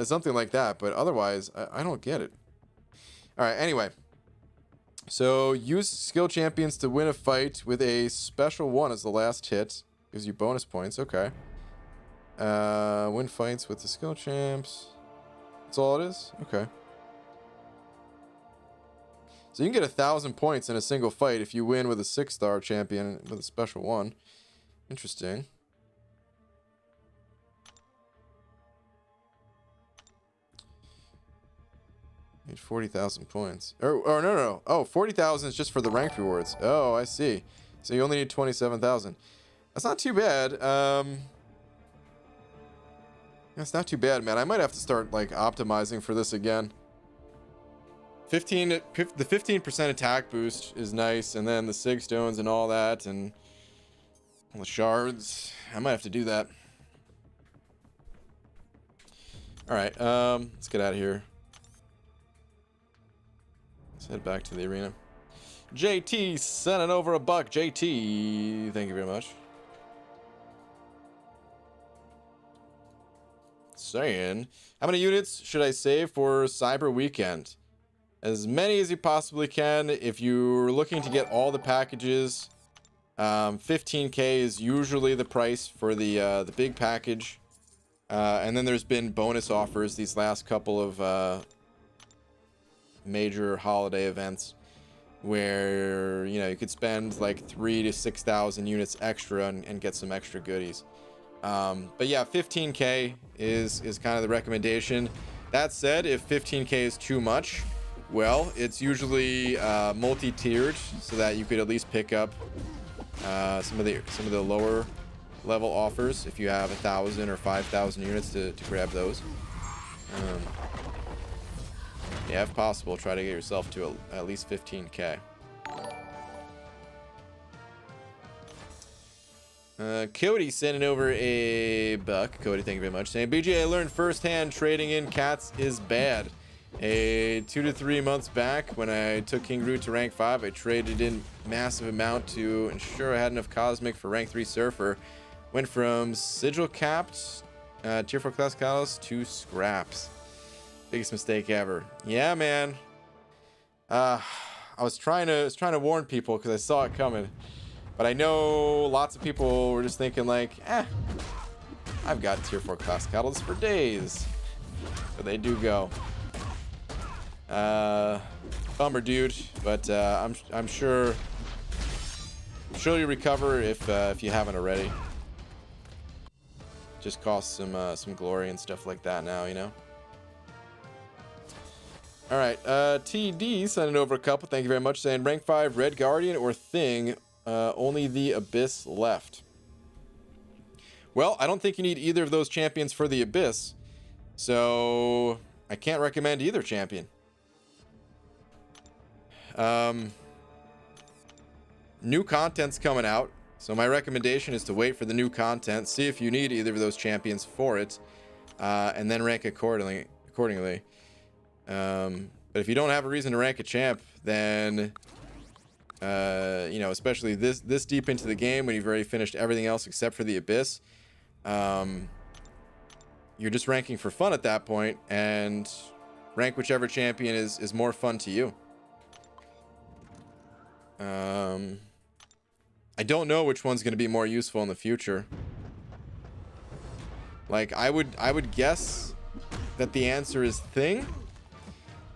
Something like that, but otherwise, I don't get it. Alright, anyway. So, use skill champions to win a fight with a special one as the last hit. Gives you bonus points, okay. Win fights with the skill champs. That's all it is? Okay. So you can get 1,000 points in a single fight if you win with a 6-star champion with a special one. Interesting. Need 40,000 points. Or no. Oh, 40,000 is just for the ranked rewards. Oh, I see. So you only need 27,000. That's not too bad. That's not too bad, man. I might have to start like optimizing for this again. The 15% attack boost is nice, and then the sig stones and all that, and all the shards. I might have to do that. All right. Let's get out of here. Let's head back to the arena. JT sending over $1. JT, thank you very much. Saying, how many units should I save for Cyber Weekend? As many as you possibly can. If you're looking to get all the packages, 15k is usually the price for the big package. And then there's been bonus offers these last couple of major holiday events where, you know, you could spend like 3,000 to 6,000 units extra and get some extra goodies. But yeah, 15k is kind of the recommendation. That said, if 15k is too much, well, it's usually multi-tiered so that you could at least pick up some of the lower level offers if you have 1,000 or 5,000 units to grab those. Yeah, if possible, try to get yourself to at least 15k. Cody sending over $1. Cody, thank you very much. Saying, BJ, I learned firsthand trading in cats is bad. 2 to 3 months back, when I took King Groot to rank 5, I traded in massive amount to ensure I had enough Cosmic for rank 3 Surfer. Went from Sigil capped, tier 4 class Kalos to scraps. Biggest mistake ever. Yeah, man. I was trying to warn people because I saw it coming, but I know lots of people were just thinking like, I've got tier 4 class Catalyst for days. But they do go. Bummer, dude. But I'm sure you recover if you haven't already. Just costs some glory and stuff like that now, you know. All right, TD sending over a couple. Thank you very much. Saying rank 5 Red Guardian or Thing, only the Abyss left. Well, I don't think you need either of those champions for the Abyss, so I can't recommend either champion. New content's coming out, so my recommendation is to wait for the new content, see if you need either of those champions for it, and then rank accordingly. But if you don't have a reason to rank a champ, then you know, especially this deep into the game when you've already finished everything else except for the Abyss, You're just ranking for fun at that point, and rank whichever champion is more fun to you. I don't know which one's going to be more useful in the future. Like, I would guess that the answer is Thing.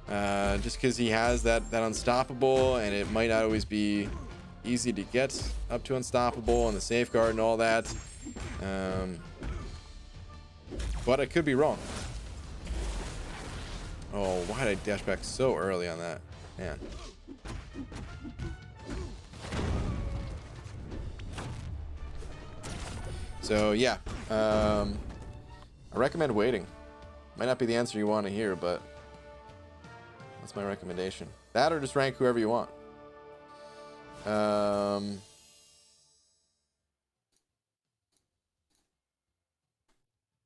Just because he has that unstoppable, and it might not always be easy to get up to unstoppable and the safeguard and all that. But I could be wrong. Oh, why did I dash back so early on that? Man. So, yeah. I recommend waiting. Might not be the answer you want to hear, but that's my recommendation. That or just rank whoever you want.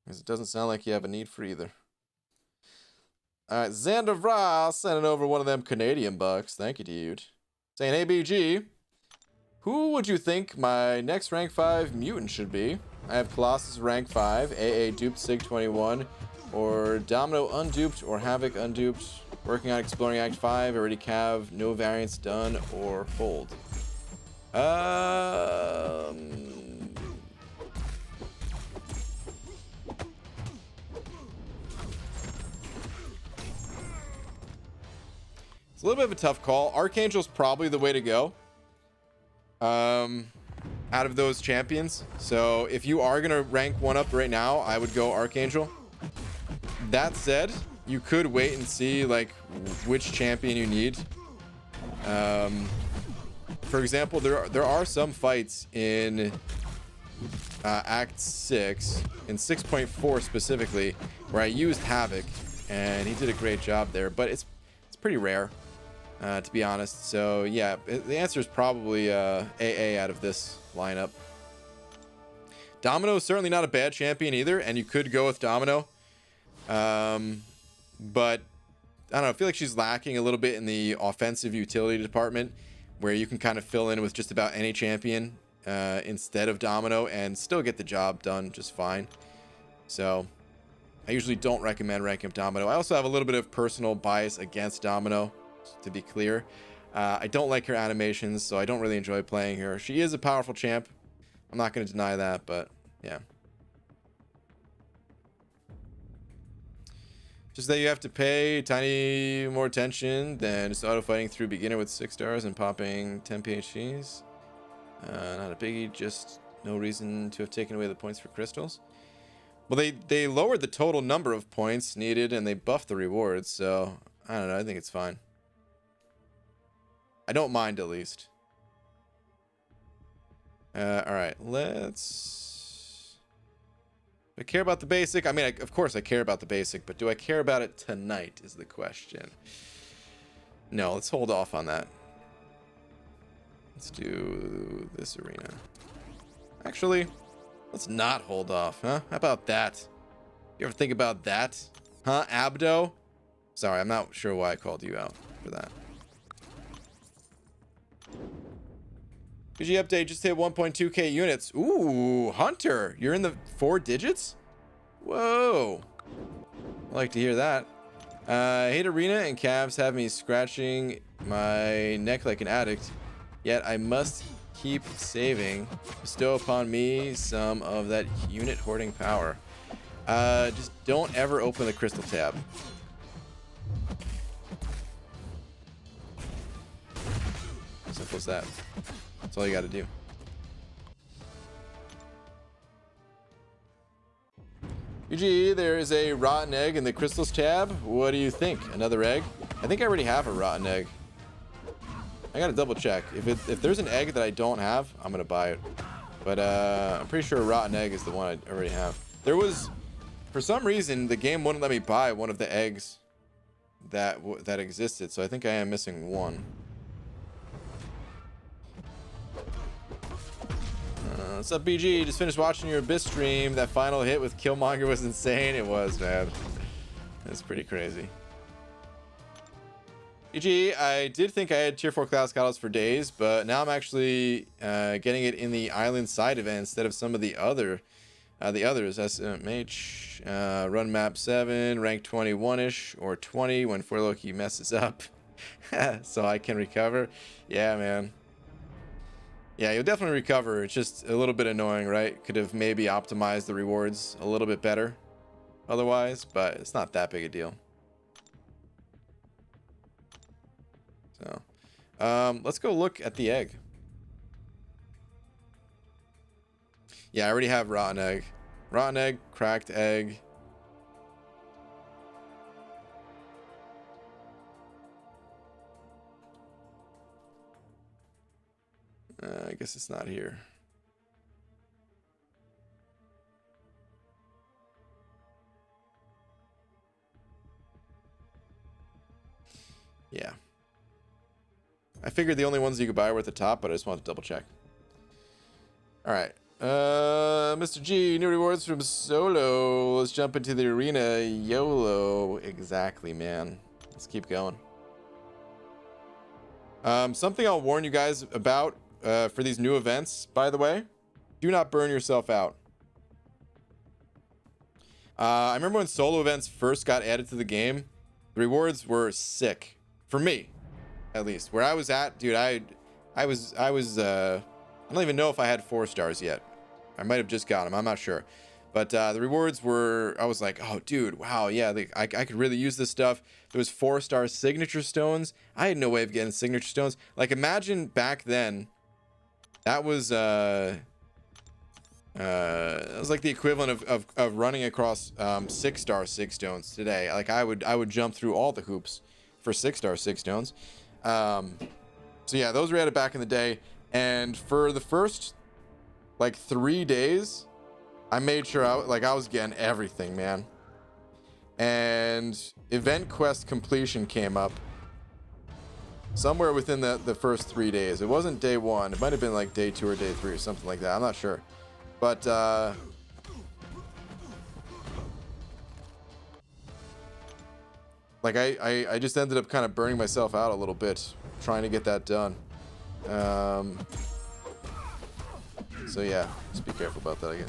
Because it doesn't sound like you have a need for either. Alright, Xander Ross sending over one of them Canadian bucks. Thank you, dude. Saying, hey, BG, who would you think my next rank 5 mutant should be? I have Colossus rank 5, AA duped Sig 21, or Domino unduped, or Havoc unduped. Working on Exploring Act 5, already Cav, no variants done, or hold. It's a little bit of a tough call. Archangel's probably the way to go. Out of those champions. So if you are gonna rank one up right now, I would go Archangel. That said, you could wait and see like which champion you need. For example, there are some fights in Act 6, in 6.4 specifically, where I used Havoc, and he did a great job there. But it's pretty rare, to be honest. So yeah, the answer is probably AA out of this lineup. Domino is certainly not a bad champion either, and you could go with Domino. But I don't know, I feel like she's lacking a little bit in the offensive utility department, where you can kind of fill in with just about any champion instead of Domino and still get the job done just fine. So I usually don't recommend ranking up Domino. I also have a little bit of personal bias against Domino, to be clear. I don't like her animations, so I don't really enjoy playing her. She is a powerful champ. I'm not going to deny that, but yeah. Just that you have to pay tiny more attention than just auto fighting through beginner with 6 stars and popping 10 PHCs. Not a biggie, just no reason to have taken away the points for crystals. Well, they lowered the total number of points needed and they buffed the rewards, so I don't know, I think it's fine. I don't mind, at least. Alright, let's... Do I care about the basic? I mean, of course I care about the basic, but do I care about it tonight is the question. No, let's hold off on that. Let's do this arena. Actually, let's not hold off, huh? How about that? You ever think about that? Huh, Abdo? Sorry, I'm not sure why I called you out for that. PG update just hit 1.2k units. Ooh, Hunter, you're in the 4 digits? Whoa. I like to hear that. I hate arena and calves have me scratching my neck like an addict. Yet I must keep saving. Bestow upon me some of that unit hoarding power. Just don't ever open the crystal tab. Simple as that. That's all you got to do. UG, there is a rotten egg in the crystals tab. What do you think? Another egg? I think I already have a rotten egg. I gotta double check. If there's an egg that I don't have, I'm gonna buy it. But I'm pretty sure a rotten egg is the one I already have. There was, for some reason, the game wouldn't let me buy one of the eggs that existed. So I think I am missing one. What's up, BG? Just finished watching your Abyss stream. That final hit with Killmonger was insane. It was, man. It's pretty crazy. BG, I did think I had tier 4 Class Catalyst for days, but now I'm actually getting it in the island side event instead of some of the other The others, SMH, run map 7, rank 21-ish, or 20 when For Loki messes up. So I can recover. Yeah, man. Yeah, you'll definitely recover. It's just a little bit annoying, right? Could have maybe optimized the rewards a little bit better otherwise, but it's not that big a deal. So, let's go look at the egg. Yeah, I already have rotten egg. Rotten egg, cracked egg. I guess it's not here. Yeah. I figured the only ones you could buy were at the top, but I just wanted to double check. All right. Mr. G, new rewards from Solo. Let's jump into the arena. YOLO. Exactly, man. Let's keep going. Something I'll warn you guys about for these new events, by the way. Do not burn yourself out. I remember when solo events first got added to the game, the rewards were sick. For me, at least. Where I was at, dude, I don't even know if I had 4 stars yet. I might have just got them. I'm not sure. But the rewards were, I was like, oh, dude, wow, yeah, I could really use this stuff. There was 4-star signature stones. I had no way of getting signature stones. Like, imagine back then, that was like the equivalent of running across 6-star 6 stones today. Like, I would jump through all the hoops for 6-star 6 stones. So yeah, those were added back in the day. And for the first like 3 days, I made sure I was getting everything, man. And event quest completion came up somewhere within the first 3 days. It wasn't day 1. It might have been like day 2 or day 3 or something like that. I'm not sure. But like I just ended up kind of burning myself out a little bit trying to get that done. So yeah, just be careful about that again.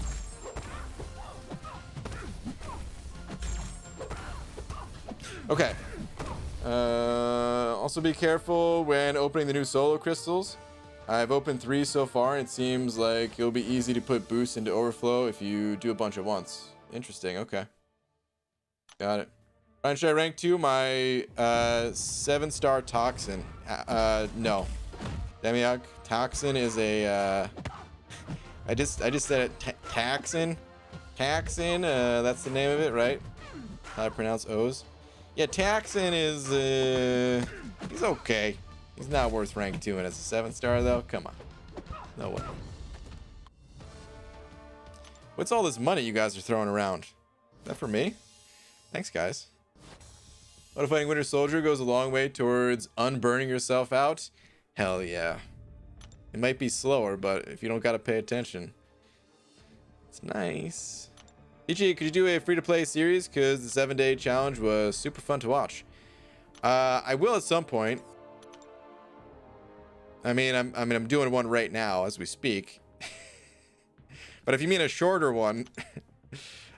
Okay. Also be careful when opening the new solo crystals. I've opened 3 so far, and it seems like it'll be easy to put boosts into overflow if you do a bunch at once. Interesting, okay. Got it. Ryan, should I rank 2 my 7-star toxin? No. Demiog, toxin is a I just said it. Taxin? Taxin, that's the name of it, right? How I pronounce O's. Yeah, Taxin is he's okay. He's not worth rank 2 and as a 7-star though. Come on. No way. What's all this money you guys are throwing around? Is that for me? Thanks, guys. Modifying Winter Soldier goes a long way towards unburning yourself out. Hell yeah. It might be slower, but if you don't gotta pay attention, it's nice. EG, could you do a free-to-play series? Because the 7-day challenge was super fun to watch. I will at some point. I mean, I'm doing one right now as we speak. But if you mean a shorter one,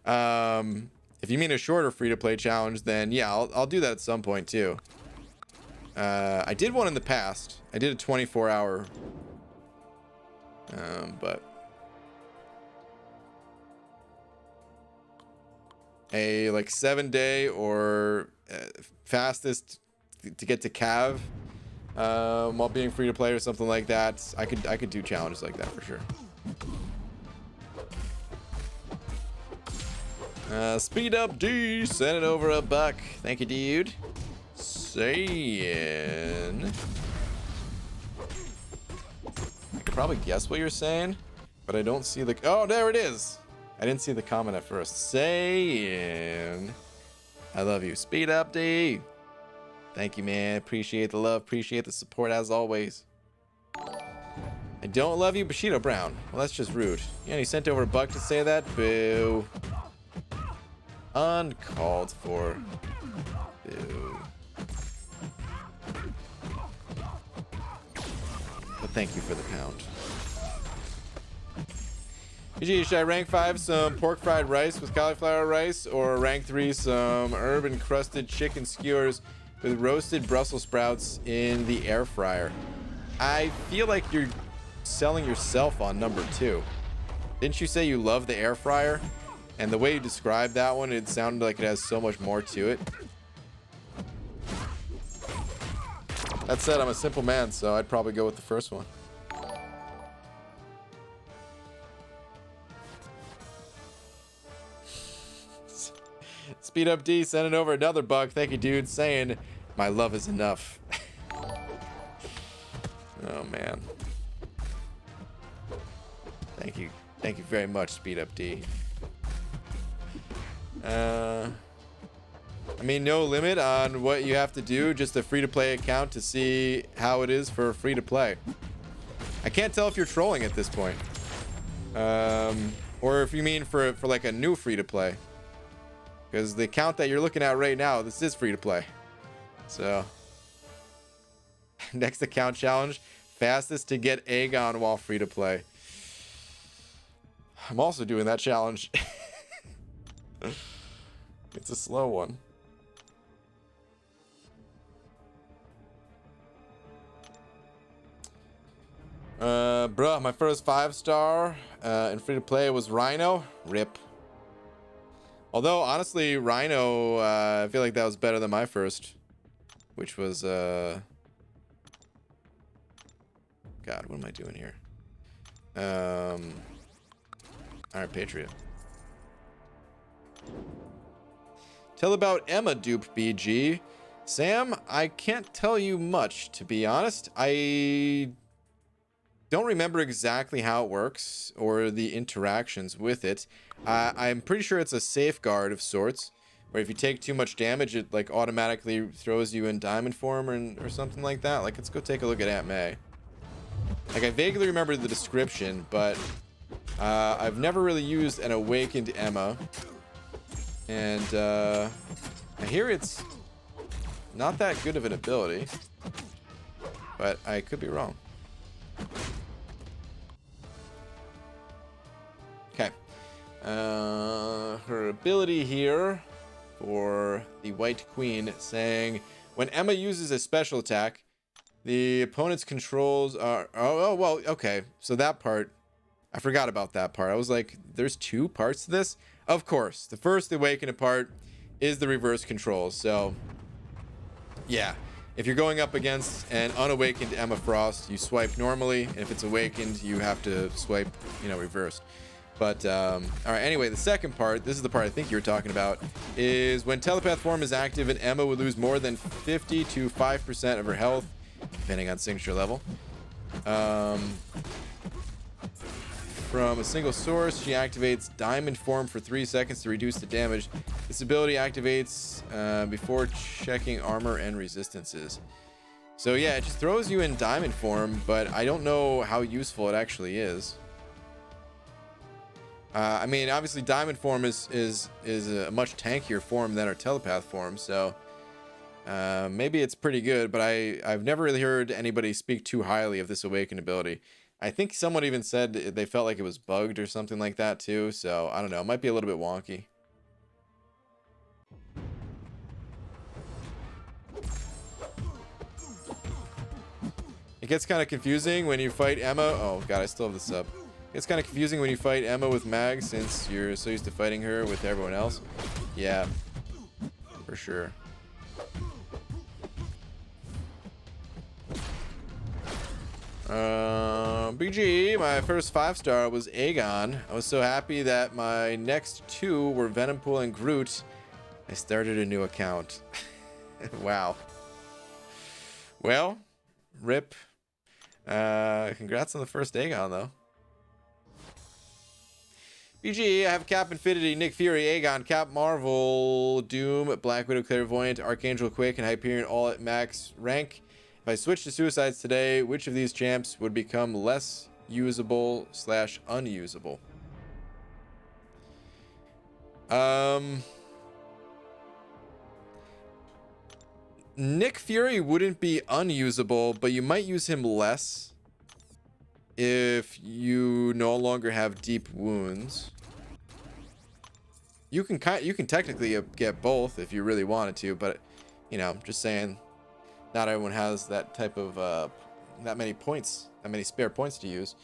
if you mean a shorter free-to-play challenge, then yeah, I'll do that at some point too. I did one in the past. I did a 24-hour. But a like 7-day or fastest to get to Cav while being free to play or something like that. I could do challenges like that for sure. Speed up D, send it over $1. Thank you, dude. Saying, I could probably guess what you're saying, but I don't see the, oh, there it is. I didn't see the comment at first. Saying, I love you. Speed up D. Thank you, man. Appreciate the love. Appreciate the support as always. I don't love you, Bushido Brown. Well, that's just rude. Yeah, he sent over $1 to say that. Boo. Uncalled for. Boo. But thank you for the pound. BG, should I rank 5 some pork fried rice with cauliflower rice, or rank 3 some herb encrusted chicken skewers with roasted Brussels sprouts in the air fryer? I feel like you're selling yourself on number 2. Didn't you say you love the air fryer? And the way you described that one, it sounded like it has so much more to it. That said, I'm a simple man, so I'd probably go with the first one. Speed Up D sending over another buck. Thank you, dude, saying my love is enough. Oh, man. Thank you. Thank you very much, Speed Up D. I mean, no limit on what you have to do, just a free-to-play account to see how it is for free-to-play. I can't tell if you're trolling at this point. Or if you mean for like a new free-to-play. Because the account that you're looking at right now, this is free-to-play. So, next account challenge, fastest to get Aegon while free-to-play. I'm also doing that challenge. It's a slow one. Bruh, my first 5-star in free-to-play was Rhino. RIP. Although, honestly, Rhino, I feel like that was better than my first. Which was, God, what am I doing here? Alright, Patriot. Tell about Emma, dupe BG. Sam, I can't tell you much, to be honest. I don't remember exactly how it works or the interactions with it. I'm pretty sure it's a safeguard of sorts, where if you take too much damage, it like automatically throws you in diamond form or something like that. Like, let's go take a look at Aunt May. Like, I vaguely remember the description, but I've never really used an awakened Emma. And I hear it's not that good of an ability, but I could be wrong. Okay. Her ability here for the White Queen saying, when Emma uses a special attack, the opponent's controls are... Oh, well, okay. So that part, I forgot about that part. I was like, there's 2 parts to this? Of course. The first awakened part is the reverse controls. So, yeah. If you're going up against an unawakened Emma Frost, you swipe normally. And if it's awakened, you have to swipe, reversed. But, all right, anyway, the second part, this is the part I think you were talking about, is when telepath form is active and Emma would lose more than 50 to 5% of her health, depending on signature level. From a single source, she activates diamond form for 3 seconds to reduce the damage. This ability activates before checking armor and resistances. So yeah, it just throws you in diamond form, but I don't know how useful it actually is. I mean, obviously diamond form is a much tankier form than our telepath form, so maybe it's pretty good, but I've never really heard anybody speak too highly of this awakened ability. I think someone even said they felt like it was bugged or something like that too, so I don't know. It might be a little bit wonky. It gets kind of confusing when you fight Emma. Oh god, I still have the sub. It's kind of confusing when you fight Emma with Mag since you're so used to fighting her with everyone else. Yeah, for sure. BG, my first 5-star was Aegon. I was so happy that my next 2 were Venompool and Groot. I started a new account. Wow. Well, RIP. Congrats on the first Aegon, though. BG, I have Cap Infinity, Nick Fury, Aegon, Cap Marvel, Doom, Black Widow, Clairvoyant, Archangel Quake, and Hyperion all at max rank. If I switch to Suicides today, which of these champs would become less usable / unusable? Nick Fury wouldn't be unusable, but you might use him less. if you no longer have deep wounds. You can technically get both if you really wanted to, but you know, just saying, not everyone has that type of that many points, that many spare points to use.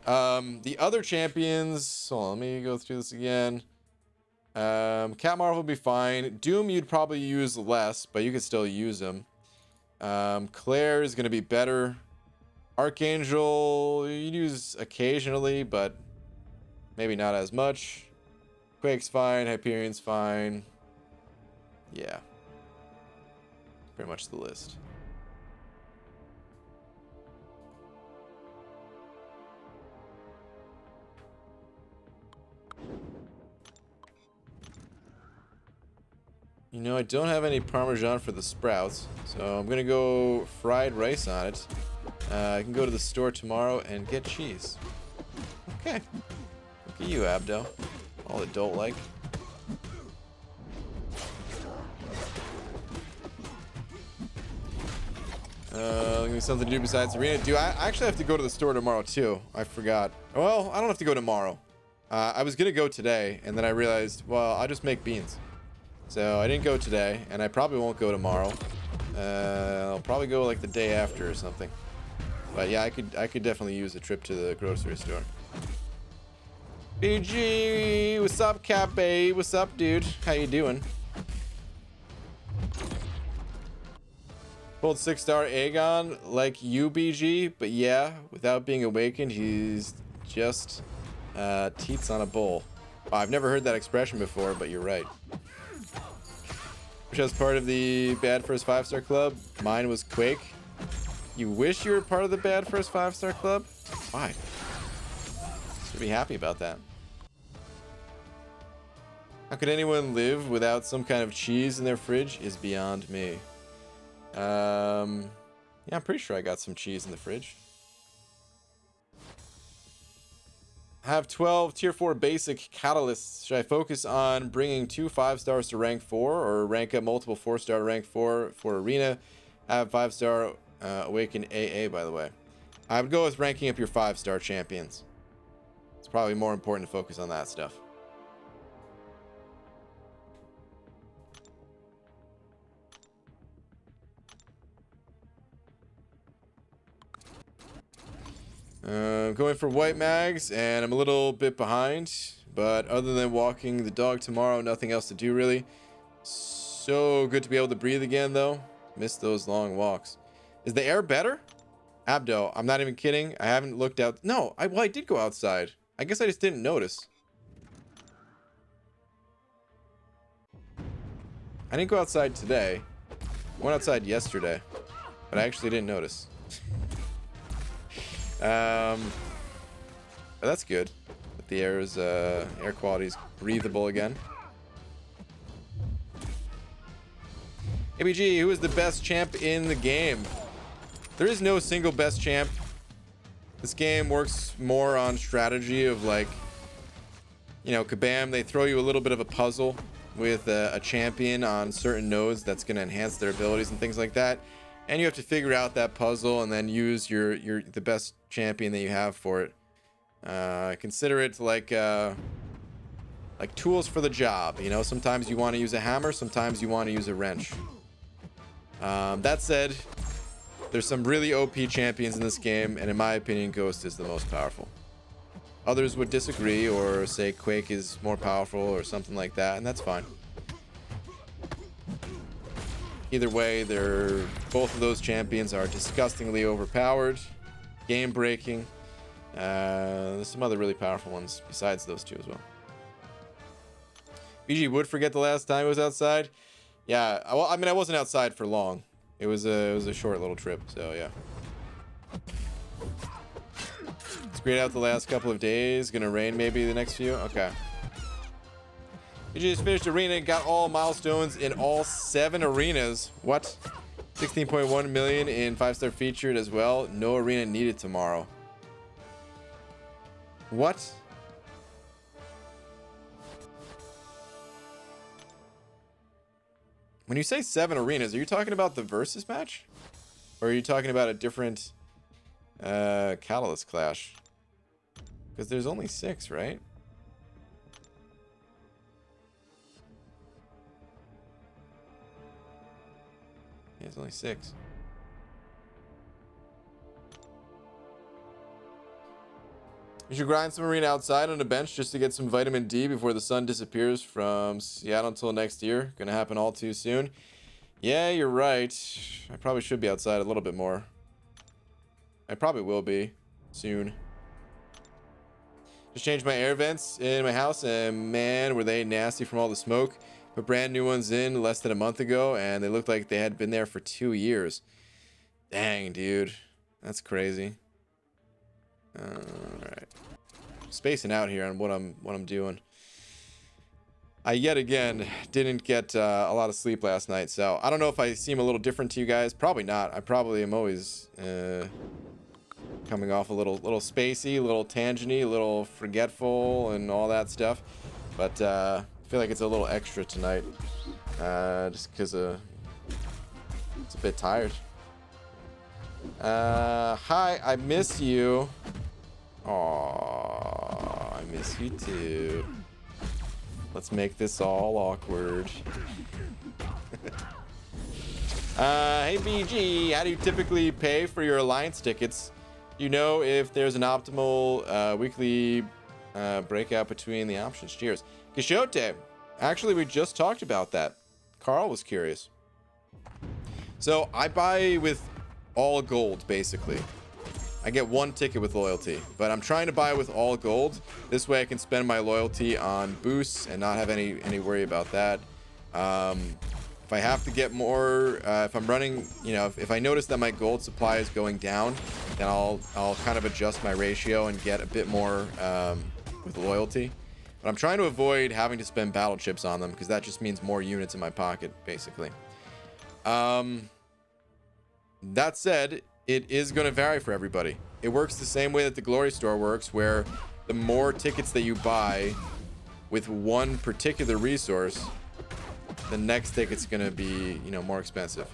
The other champions, hold on, let me go through this again. Cat Marvel will be fine. Doom you'd probably use less, but you could still use them. Claire is going to be better. Archangel you'd use occasionally, but maybe not as much. Quake's fine. Hyperion's fine. Yeah. Pretty much the list. You know, I don't have any Parmesan for the sprouts, so I'm going to go fried rice on it. I can go to the store tomorrow and get cheese. Okay. Look at you, Abdo. All adult-like. Give me something to do besides arena. Dude, I actually have to go to the store tomorrow, too. I forgot. Well, I don't have to go tomorrow. I was going to go today, and then I realized, well, I'll just make beans. So I didn't go today, and I probably won't go tomorrow. I'll probably go like the day after or something. But yeah, I could definitely use a trip to the grocery store. BG, what's up, Cappe? What's up, dude? How you doing? Pulled 6-star Aegon like you, BG, but yeah, without being awakened, he's just teats on a bowl. Wow, I've never heard that expression before, but you're right. Which was part of the bad first 5-star club. Mine was Quake. You wish you were part of the bad first 5-star club? Why? Should be happy about that. How could anyone live without some kind of cheese in their fridge is beyond me. Yeah, I'm pretty sure I got some cheese in the fridge. I have 12 tier 4 basic catalysts. Should I focus on bringing 2 5-stars to rank 4 or rank up multiple 4-star to rank 4 for arena? I have 5-star awaken AA, by the way. I would go with ranking up your 5-star champions. It's probably more important to focus on that stuff. Going for white mags, and I'm a little bit behind, but other than walking the dog tomorrow, nothing else to do really. So good to be able to breathe again, though. Missed those long walks. Is the air better? Abdo, I'm not even kidding. I haven't looked out. No, I did go outside. I guess I just didn't notice. I didn't go outside today. I went outside yesterday, but I actually didn't notice. But that's good. That the air quality is breathable again. ABG, who is the best champ in the game? There is no single best champ. This game works more on strategy of, like, you know, kabam, they throw you a little bit of a puzzle with a champion on certain nodes that's going to enhance their abilities and things like that. And you have to figure out that puzzle and then use the best champion that you have for it. Consider it like tools for the job. You know, sometimes you want to use a hammer, sometimes you want to use a wrench. That said, there's some really OP champions in this game, and in my opinion, Ghost is the most powerful. Others would disagree or say Quake is more powerful or something like that, and that's fine. Either way, both of those champions are disgustingly overpowered, game breaking. There's some other really powerful ones besides those two as well. BG would forget the last time he was outside. Yeah, well, I mean, I wasn't outside for long. It was a short little trip, so yeah. It's grayed out the last couple of days. Gonna rain maybe the next few. Okay. You just finished arena and got all milestones in all 7 arenas. What? 16.1 million in 5-star featured as well. No arena needed tomorrow. What? When you say 7 arenas, are you talking about the versus match? Or are you talking about a different Catalyst Clash. Because there's only 6, right? Yeah, there's only 6. You should grind some arena outside on a bench just to get some vitamin D before the sun disappears from Seattle until next year. Gonna happen all too soon. Yeah, you're right. I probably should be outside a little bit more. I probably will be soon. Just changed my air vents in my house, and man, were they nasty from all the smoke. Put brand new ones in less than a month ago, and they looked like they had been there for 2 years. Dang, dude. That's crazy. Alright. Spacing out here on what I'm doing. I yet again didn't get a lot of sleep last night, so I don't know if I seem a little different to you guys. Probably not. I probably am always coming off a little spacey, a little tangenty, a little forgetful, and all that stuff. But I feel like it's a little extra tonight, just because it's a bit tired. Hi, I miss you. Aww, I miss you too. Let's make this all awkward. Hey BG, how do you typically pay for your alliance tickets? You know if there's an optimal weekly breakout between the options. Cheers. Quixote, actually we just talked about that. Carl was curious. So I buy with all gold basically. I get 1 ticket with loyalty, but I'm trying to buy with all gold. This way I can spend my loyalty on boosts and not have any worry about that. If I have to get more, if I'm running, you know, if I notice that my gold supply is going down, then I'll kind of adjust my ratio and get a bit more with loyalty. But I'm trying to avoid having to spend battle chips on them because that just means more units in my pocket, basically. That said, it is going to vary for everybody. It works the same way that the Glory Store works, where the more tickets that you buy with one particular resource, the next ticket's going to be, you know, more expensive.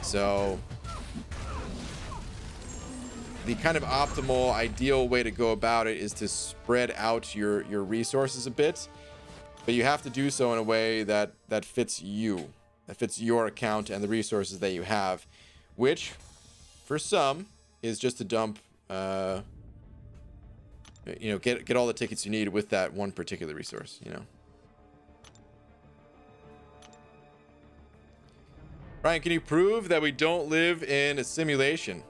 So the kind of optimal, ideal way to go about it is to spread out your resources a bit, but you have to do so in a way that fits you, that fits your account and the resources that you have, which for some is just to dump, you know, get all the tickets you need with that one particular resource, you know. Ryan, can you prove that we don't live in a simulation?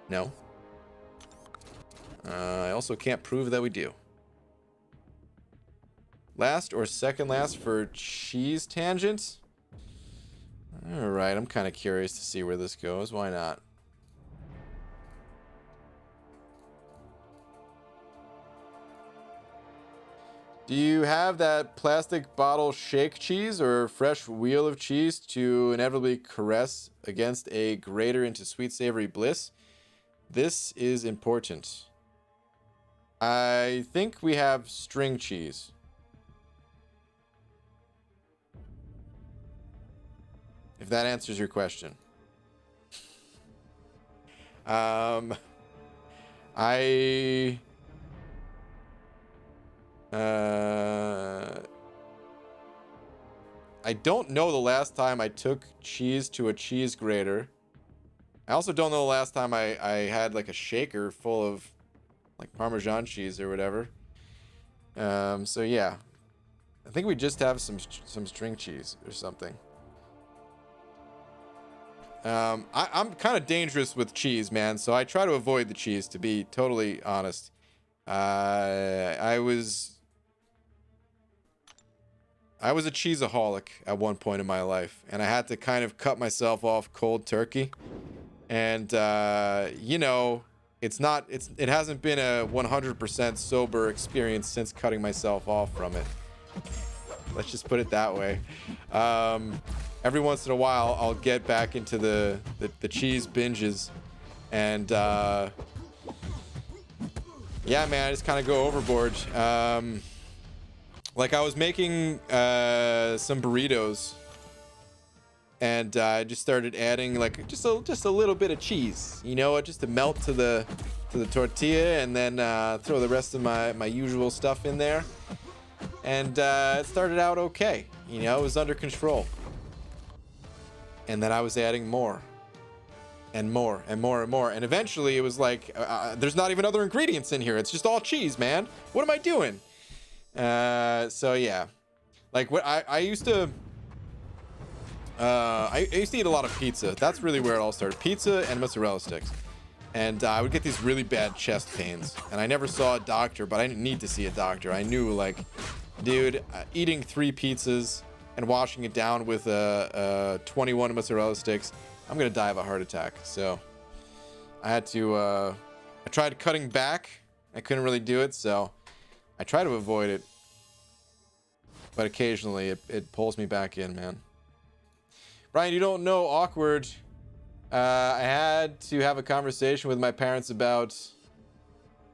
No. I also can't prove that we do. Last or second last for cheese tangent? Alright, I'm kind of curious to see where this goes. Why not? Do you have that plastic bottle shake cheese or fresh wheel of cheese to inevitably caress against a grater into sweet savory bliss? This is important. I think we have string cheese. If that answers your question. I don't know the last time I took cheese to a cheese grater. I also don't know the last time I had like a shaker full of like Parmesan cheese or whatever. So yeah, I think we just have some string cheese or something. I'm kind of dangerous with cheese, man, so I try to avoid the cheese, to be totally honest. I was a cheeseaholic at one point in my life, and I had to kind of cut myself off cold turkey. And you know, it hasn't been a 100% sober experience since cutting myself off from it. Let's just put it that way. Every once in a while, I'll get back into the cheese binges, and yeah, man, I just kind of go overboard. Like I was making some burritos, and I just started adding like just a little bit of cheese, you know, just to melt to the tortilla, and then throw the rest of my usual stuff in there, and it started out okay, you know, it was under control. And then I was adding more and more and more and more, and eventually it was like there's not even other ingredients in here, it's just all cheese, man, what am I doing? So yeah, like what I used to I used to eat a lot of pizza. That's really where it all started. Pizza and mozzarella sticks. And I would get these really bad chest pains. And I never saw a doctor, but I didn't need to see a doctor. I knew, like, dude, eating 3 pizzas and washing it down with 21 mozzarella sticks, I'm going to die of a heart attack. So I had to, I tried cutting back. I couldn't really do it, so I try to avoid it. But occasionally it pulls me back in, man. Brian, you don't know, awkward. I had to have a conversation with my parents about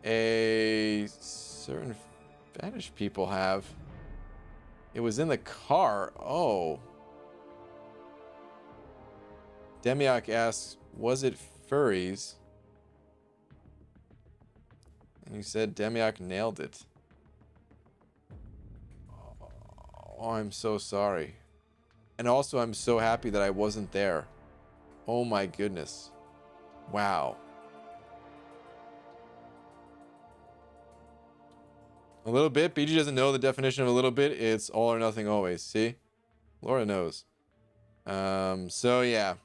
a certain fetish people have. It was in the car. Oh. Demiok asks, was it furries? And he said Demiok nailed it. Oh, I'm so sorry. And also, I'm so happy that I wasn't there. Oh my goodness. Wow. A little bit? BG doesn't know the definition of a little bit. It's all or nothing always. See? Laura knows. So yeah.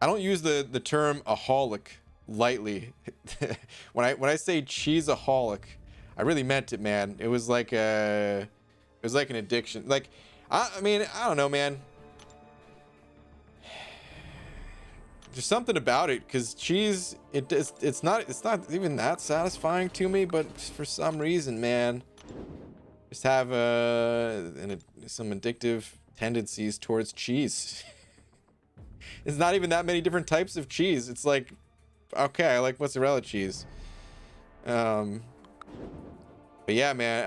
I don't use the term aholic lightly. when I say cheeseaholic, I really meant it, man. It was like an addiction. Like, I mean, I don't know, man. There's something about it, because cheese, it's not even that satisfying to me, but for some reason, man, just have some addictive tendencies towards cheese. It's not even that many different types of cheese. It's like, okay, I like mozzarella cheese. But yeah, man,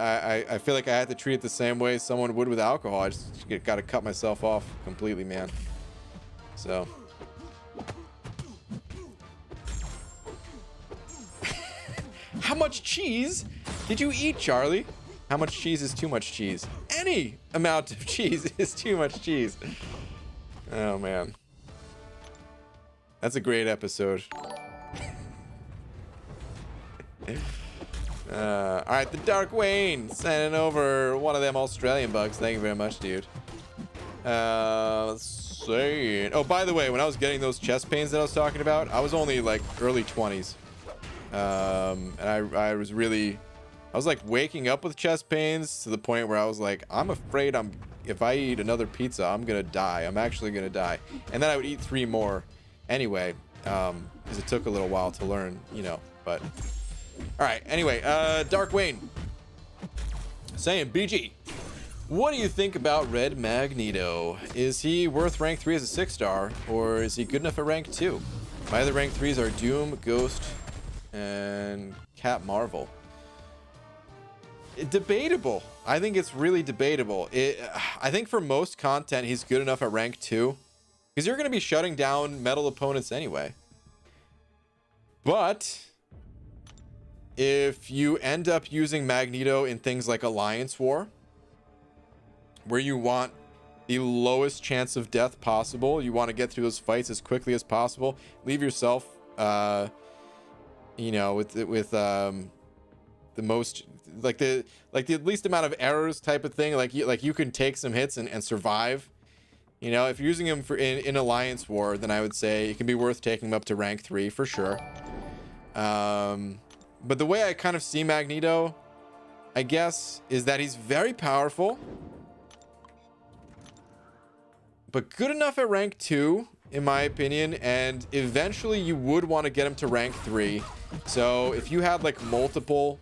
I feel like I had to treat it the same way someone would with alcohol. I just got to cut myself off completely, man. So. How much cheese did you eat, Charlie? How much cheese is too much cheese? Any amount of cheese is too much cheese. Oh, man. That's a great episode. All right, the Dark Wayne sending over one of them Australian bugs. Thank you very much, dude. Let's see. Oh, by the way, when I was getting those chest pains that I was talking about, I was only like early 20s. And I was like waking up with chest pains to the point where I was like, I'm afraid if I eat another pizza, I'm gonna die. I'm actually gonna die. And then I would eat 3 more anyway, because it took a little while to learn, you know, but all right. Anyway, Dark Wayne saying, BG, what do you think about Red Magneto? Is he worth rank 3 as a 6-star, or is he good enough at rank 2? My other rank 3s are Doom, Ghost, and Cap Marvel. Debatable. I think it's really debatable. I think for most content, he's good enough at rank 2, because you're going to be shutting down metal opponents anyway. But if you end up using Magneto in things like Alliance War, where you want the lowest chance of death possible, you want to get through those fights as quickly as possible, leave yourself you know, with the most, like the least amount of errors type of thing, like you can take some hits and survive, you know. If you're using him in Alliance War, then I would say it can be worth taking him up to rank 3 for sure. But the way I kind of see Magneto, I guess, is that he's very powerful, but good enough at rank 2 in my opinion, and eventually you would want to get him to rank 3. So if you had like multiple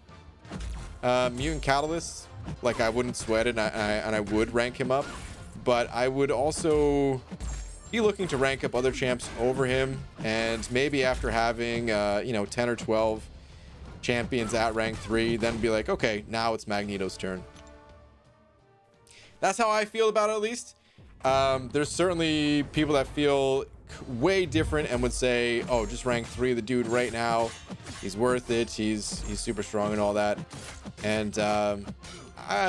mutant catalysts, like, I wouldn't sweat it, and I would rank him up, but I would also be looking to rank up other champs over him, and maybe after having you know, 10 or 12 champions at rank 3, then be like, okay, now it's Magneto's turn. That's how I feel about it, at least. There's certainly people that feel way different and would say, oh, just rank 3 the dude right now. He's worth it. He's super strong and all that. And I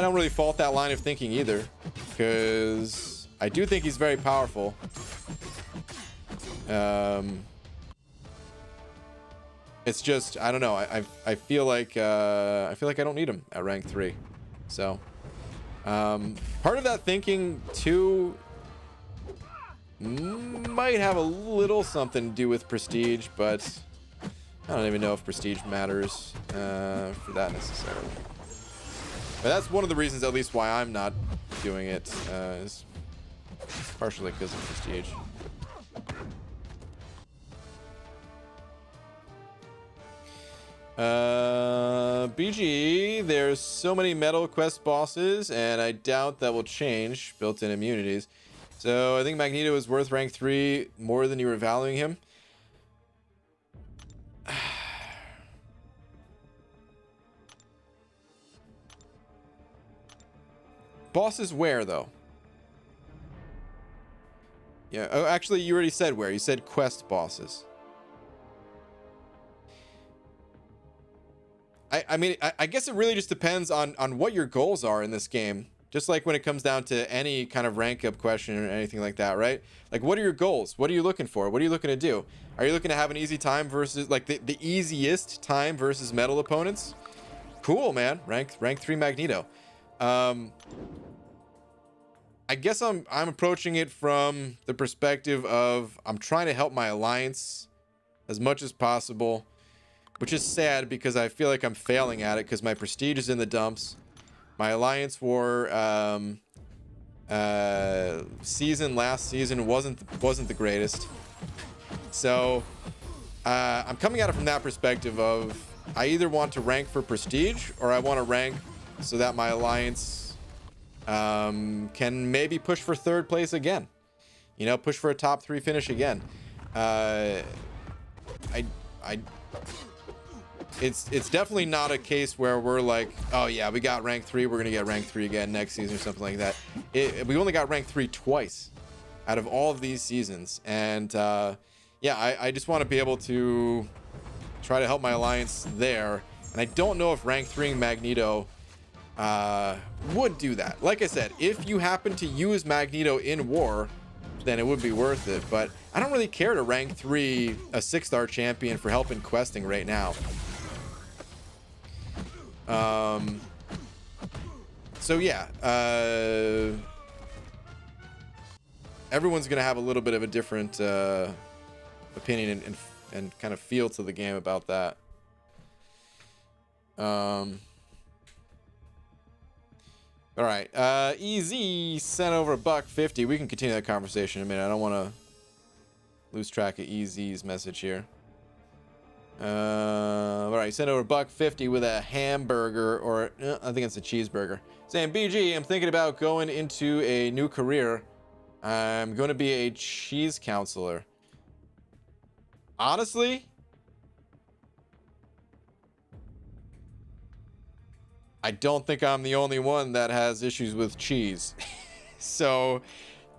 don't really fault that line of thinking either, because I do think he's very powerful. It's just, I don't know. I feel like I don't need him at rank 3. So part of that thinking too might have a little something to do with prestige, but I don't even know if prestige matters for that necessarily. But that's one of the reasons, at least, why I'm not doing it, is partially because of prestige. BG, there's so many metal quest bosses, and I doubt that will change built-in immunities. So I think Magneto is worth rank 3 more than you were valuing him. Bosses where, though? Yeah, oh, actually, you already said where. You said quest bosses. I mean, I guess it really just depends on what your goals are in this game. Just like when it comes down to any kind of rank up question or anything like that, right? Like, what are your goals? What are you looking for? What are you looking to do? Are you looking to have an easy time versus, like, the easiest time versus metal opponents? Cool, man. Rank 3 Magneto. I guess I'm approaching it from the perspective of I'm trying to help my alliance as much as possible, which is sad because I feel like I'm failing at it because my prestige is in the dumps. My alliance war last season wasn't the greatest. So I'm coming at it from that perspective of I either want to rank for prestige or I want to rank so that my alliance can maybe push for 3rd place again. You know, push for a top 3 finish again. It's definitely not a case where we're like, oh yeah, we got rank 3, we're gonna get rank 3 again next season or something like that. We only got rank 3 twice out of all of these seasons, and yeah, I just want to be able to try to help my alliance there, and I don't know if rank 3 Magneto would do that. Like I said, if you happen to use Magneto in war, then it would be worth it, but I don't really care to rank 3 a 6-star champion for helping questing right now. So yeah, everyone's gonna have a little bit of a different opinion and kind of feel to the game about that. All right, EZ sent over $1.50. We can continue that conversation in a minute. I don't want to lose track of EZ's message here. All right, sent over $1.50 with a hamburger, or I think it's a cheeseburger. Saying, BG, I'm thinking about going into a new career. I'm going to be a cheese counselor. Honestly, I don't think I'm the only one that has issues with cheese. So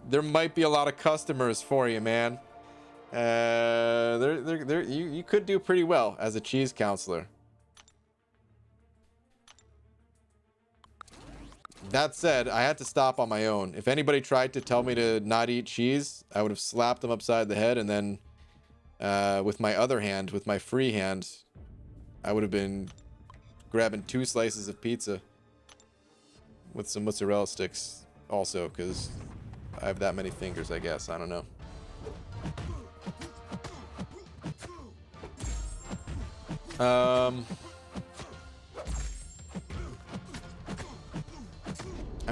there might be a lot of customers for you, man. You could do pretty well as a cheese counselor. That said, I had to stop on my own. If anybody tried to tell me to not eat cheese, I would have slapped them upside the head, and then with my other hand, with my free hand, I would have been grabbing 2 slices of pizza with some mozzarella sticks also, because I have that many fingers, I guess. I don't know. I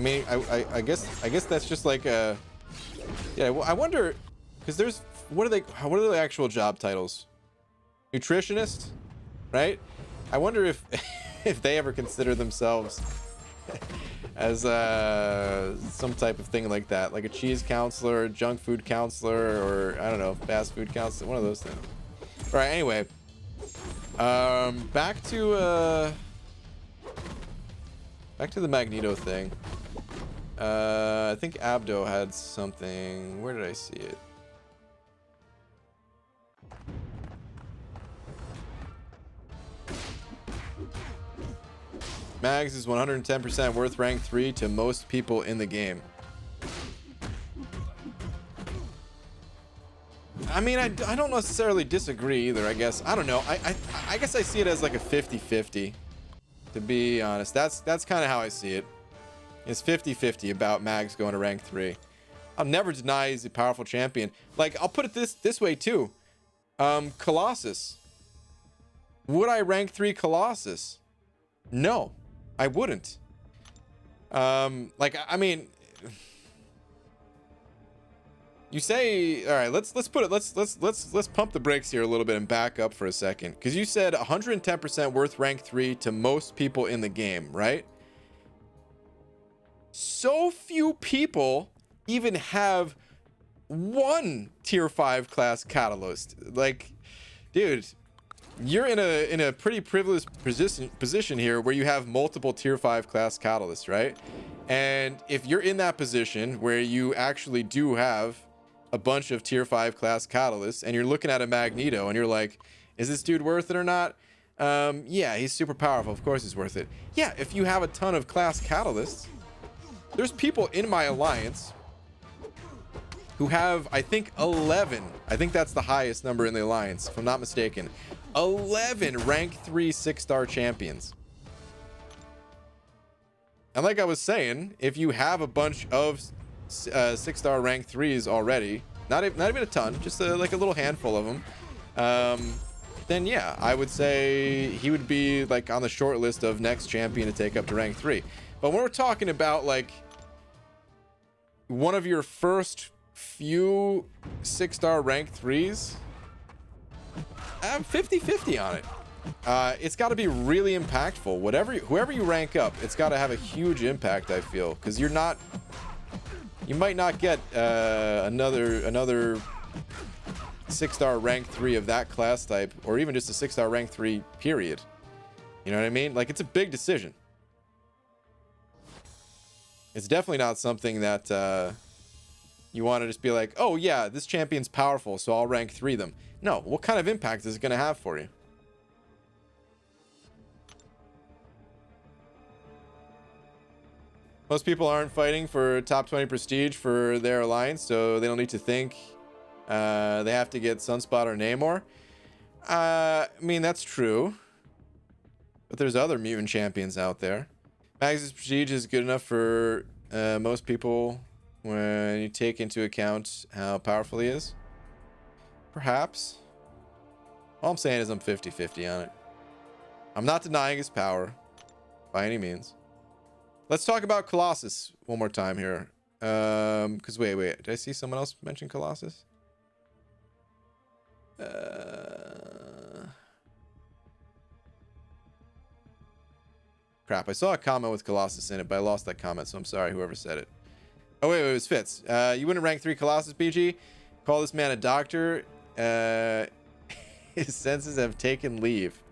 mean, I guess that's just like a, yeah. Well, I wonder, because what are the actual job titles? Nutritionist, right? I wonder if if they ever consider themselves as some type of thing like that, like a cheese counselor, junk food counselor, or I don't know, fast food counselor, one of those things. All right. Anyway, back to the Magneto thing. I think Abdo had something. Where did I see it? Mags is 110% worth rank 3 to most people in the game. I mean, I don't necessarily disagree either, I guess. I don't know. I guess I see it as like a 50-50, to be honest. That's kind of how I see it. It's 50-50 about Mags going to rank 3. I'll never deny he's a powerful champion. Like, I'll put it this way too. Colossus. Would I rank 3 Colossus? No, I wouldn't. Like, I mean, you say, all right, let's pump the brakes here a little bit and back up for a second, because you said 110% worth rank 3 to most people in the game, right? So few people even have one tier 5 class catalyst. Like, dude, you're in a pretty privileged position here where you have multiple tier 5 class catalysts, right? And if you're in that position where you actually do have a bunch of tier 5 class catalysts and you're looking at a Magneto and you're like, is this dude worth it or not? Yeah, he's super powerful. Of course he's worth it. Yeah, if you have a ton of class catalysts, there's people in my alliance who have, I think, 11. I think that's the highest number in the alliance, if I'm not mistaken. 11 rank 3 6-star champions. And like I was saying, if you have a bunch of 6-star rank 3s already, not even a ton, just like a little handful of them, then yeah, I would say he would be like on the short list of next champion to take up to rank 3. But when we're talking about like one of your first few 6-star rank 3s, I'm 50-50 on it. It's got to be really impactful. Whoever you rank up, it's got to have a huge impact, I feel, because you might not get another 6-star rank 3 of that class type, or even just a 6-star rank 3 period. You know what I mean? Like, it's a big decision. It's definitely not something that you want to just be like, oh yeah, this champion's powerful, so I'll rank 3 them. No, what kind of impact is it going to have for you? Most people aren't fighting for top 20 prestige for their alliance, so they don't need to think they have to get Sunspot or Namor. I mean, that's true, but there's other mutant champions out there. Mags' prestige is good enough for most people when you take into account how powerful he is. Perhaps. All I'm saying is I'm 50-50 on it. I'm not denying his power by any means. Let's talk about Colossus one more time here. Because wait, did I see someone else mention Colossus? Crap, I saw a comment with Colossus in it, but I lost that comment, so I'm sorry, whoever said it. Oh, wait, it was Fitz. You wouldn't rank 3 Colossus, BG? Call this man a doctor. His senses have taken leave.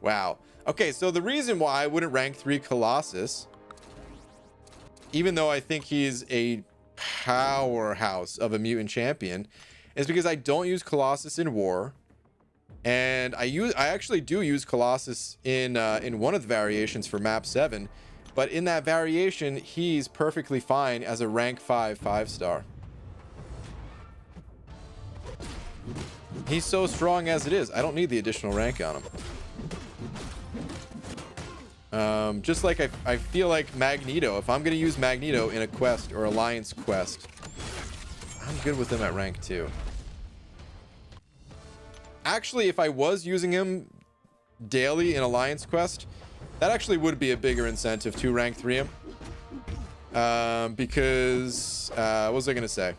Wow. Okay, so the reason why I wouldn't rank 3 Colossus, even though I think he's a powerhouse of a mutant champion, is because I don't use Colossus in war. And I actually do use Colossus in one of the variations for map 7, but in that variation he's perfectly fine as a rank 5 5-star. He's so strong as it is. I don't need the additional rank on him. Just like I feel like Magneto, if I'm gonna use Magneto in a quest or alliance quest, I'm good with him at rank 2. Actually, if I was using him daily in Alliance Quest, that actually would be a bigger incentive to rank 3 him. Because, what was I going to say?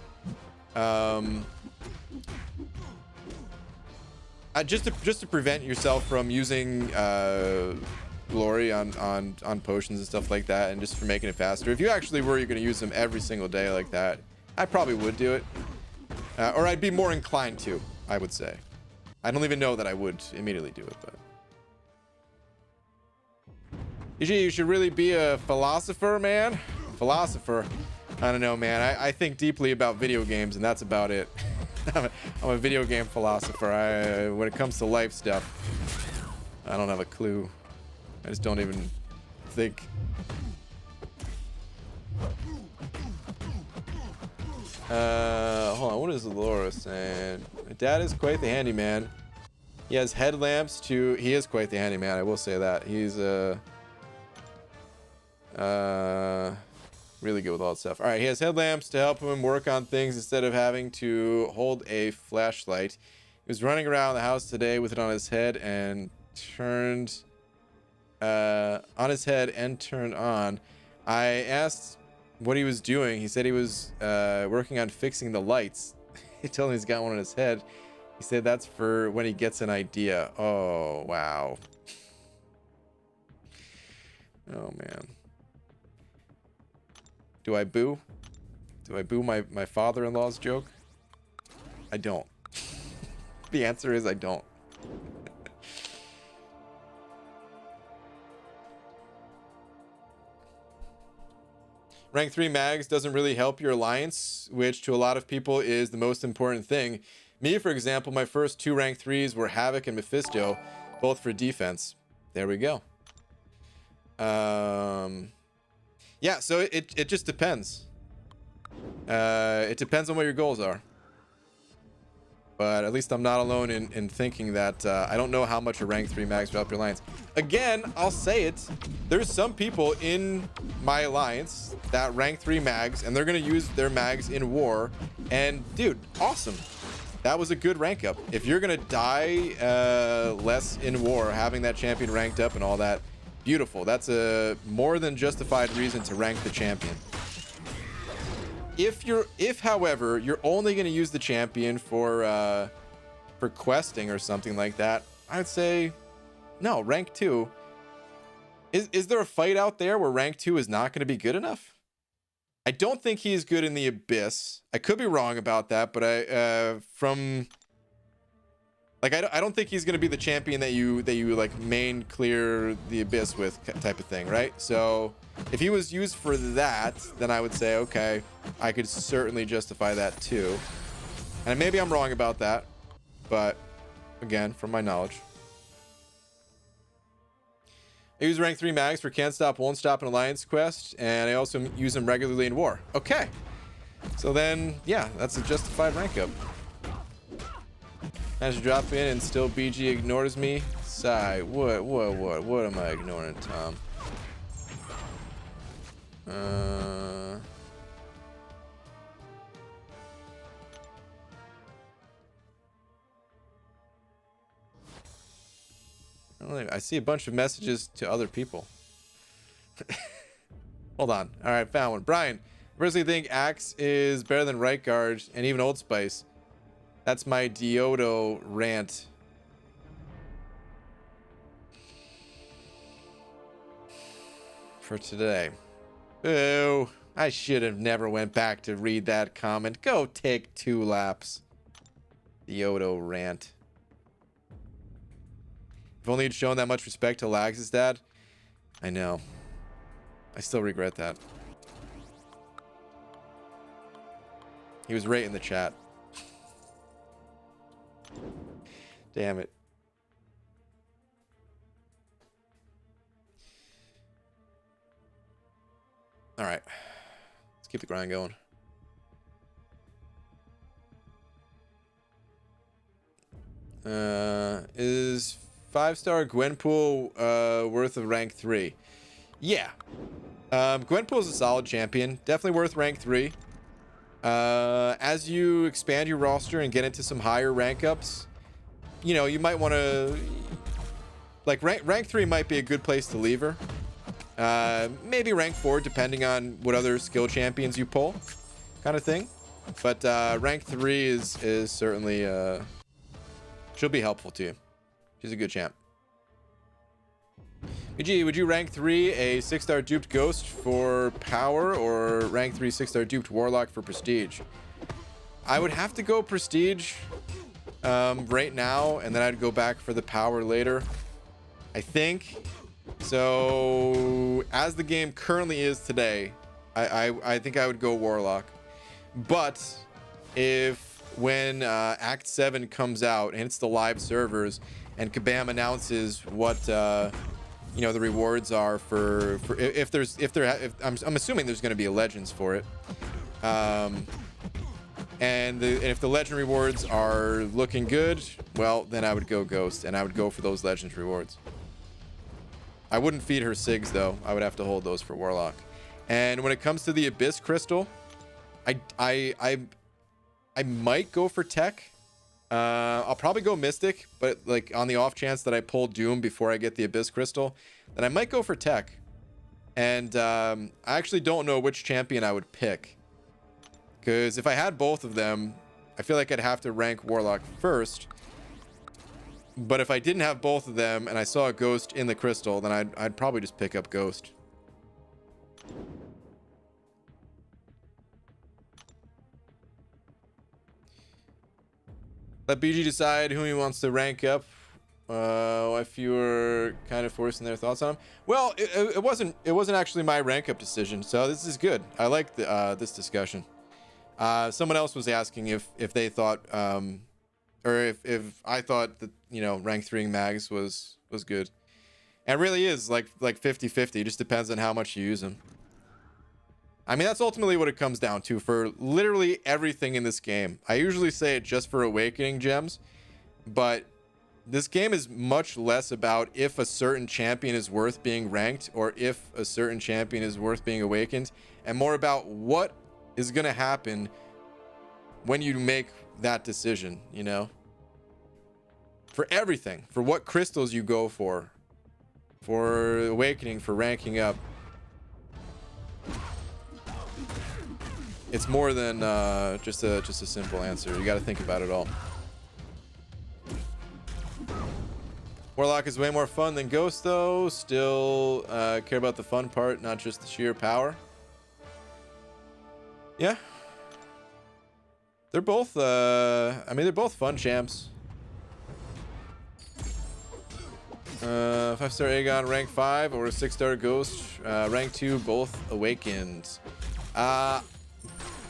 Just to prevent yourself from using glory on potions and stuff like that, and just for making it faster. If you actually were going to use them every single day like that, I probably would do it. Or I'd be more inclined to, I would say. I don't even know that I would immediately do it, but you should really be a philosopher, man. Philosopher, I don't know, man. I think deeply about video games, and that's about it. I'm a video game philosopher. When it comes to life stuff, I don't have a clue. I just don't even think. Hold on. What is Laura saying? My dad is quite the handyman. He has headlamps to. He is quite the handyman. I will say that. He's really good with all that stuff. All right. He has headlamps to help him work on things instead of having to hold a flashlight. He was running around the house today with it on his head and turned on. I asked what he was doing. He said he was working on fixing the lights. He told me he's got one on his head. He said that's for when he gets an idea. Oh, wow. Oh, man. Do I boo? Do I boo my father-in-law's joke? I don't. The answer is I don't. Rank 3 mags doesn't really help your alliance, which to a lot of people is the most important thing. Me, for example, my first 2 rank 3s were Havoc and Mephisto, both for defense. There we go. Yeah, so it just depends. It depends on what your goals are. But at least I'm not alone in thinking that I don't know how much a rank 3 mags will help your alliance. Again, I'll say it. There's some people in my alliance that rank 3 mags, and they're going to use their mags in war. And, dude, awesome. That was a good rank up. If you're going to die less in war, having that champion ranked up and all that, beautiful. That's a more than justified reason to rank the champion. If however you're only going to use the champion for questing or something like that, I'd say no. Rank 2. Is there a fight out there where rank 2 is not going to be good enough? I don't think he's good in the Abyss. I could be wrong about that, but I don't think he's going to be the champion that you like main clear the Abyss with type of thing, right? So if he was used for that, then I would say, okay, I could certainly justify that too. And maybe I'm wrong about that, but again, from my knowledge. I use rank 3 mags for Can't Stop, Won't Stop an Alliance quest, and I also use them regularly in war. Okay. So then, yeah, that's a justified rank up. Managed to drop in and still BG ignores me. Sigh. What am I ignoring, Tom? I see a bunch of messages to other people. Hold on. All right, found one. Brian, I personally think Axe is better than Right Guard and even Old Spice. That's my Diodo rant. For today. Boo. I should have never went back to read that comment. Go take 2 laps. Diodo rant. If only you'd shown that much respect to Lags' dad. I know. I still regret that. He was right in the chat. Damn it. All right. Let's keep the grind going. Is 5-star Gwenpool worth of rank 3? Yeah. Gwenpool is a solid champion. Definitely worth rank 3. As you expand your roster and get into some higher rank ups, you know, you might want to, like, rank 3 might be a good place to leave her. Maybe rank 4, depending on what other skill champions you pull, kind of thing. But rank 3 is certainly she'll be helpful to you. She's a good champ. BG, would you rank 3 a 6-star duped ghost for power, or rank 3 6-star duped warlock for prestige? I would have to go prestige right now, and then I'd go back for the power later, I think. So as the game currently is today, I think I would go Warlock. But if when Act 7 comes out and it's the live servers and Kabam announces what you know, the rewards are for I'm assuming there's going to be a Legends for it. And if the legend rewards are looking good, well, then I would go Ghost, and I would go for those legends rewards. I wouldn't feed her Sigs, though. I would have to hold those for Warlock. And when it comes to the Abyss Crystal, I might go for Tech. I'll probably go Mystic, but like on the off chance that I pull Doom before I get the Abyss Crystal, then I might go for Tech. And I actually don't know which champion I would pick. Because if I had both of them, I feel like I'd have to rank Warlock first. But if I didn't have both of them and I saw a Ghost in the crystal, then I'd probably just pick up Ghost. Let BG decide who he wants to rank up. If you were kind of forcing their thoughts on him. Well, it wasn't actually my rank up decision, so this is good. I like this discussion. Someone else was asking if they thought, or if I thought that, you know, rank 3ing mags was good. And it really is like 50-50. It just depends on how much you use them. I mean, that's ultimately what it comes down to for literally everything in this game. I usually say it just for awakening gems, but this game is much less about if a certain champion is worth being ranked or if a certain champion is worth being awakened, and more about what is going to happen when you make that decision, you know, for everything, for what crystals you go for awakening, for ranking up. It's more than just a simple answer. You got to think about it all. Warlock is way more fun than Ghost, though. Still care about the fun part, not just the sheer power. Yeah. They're both, I mean, they're both fun champs. 5-star Aegon, rank 5, or a 6-star Ghost, rank 2, both awakened.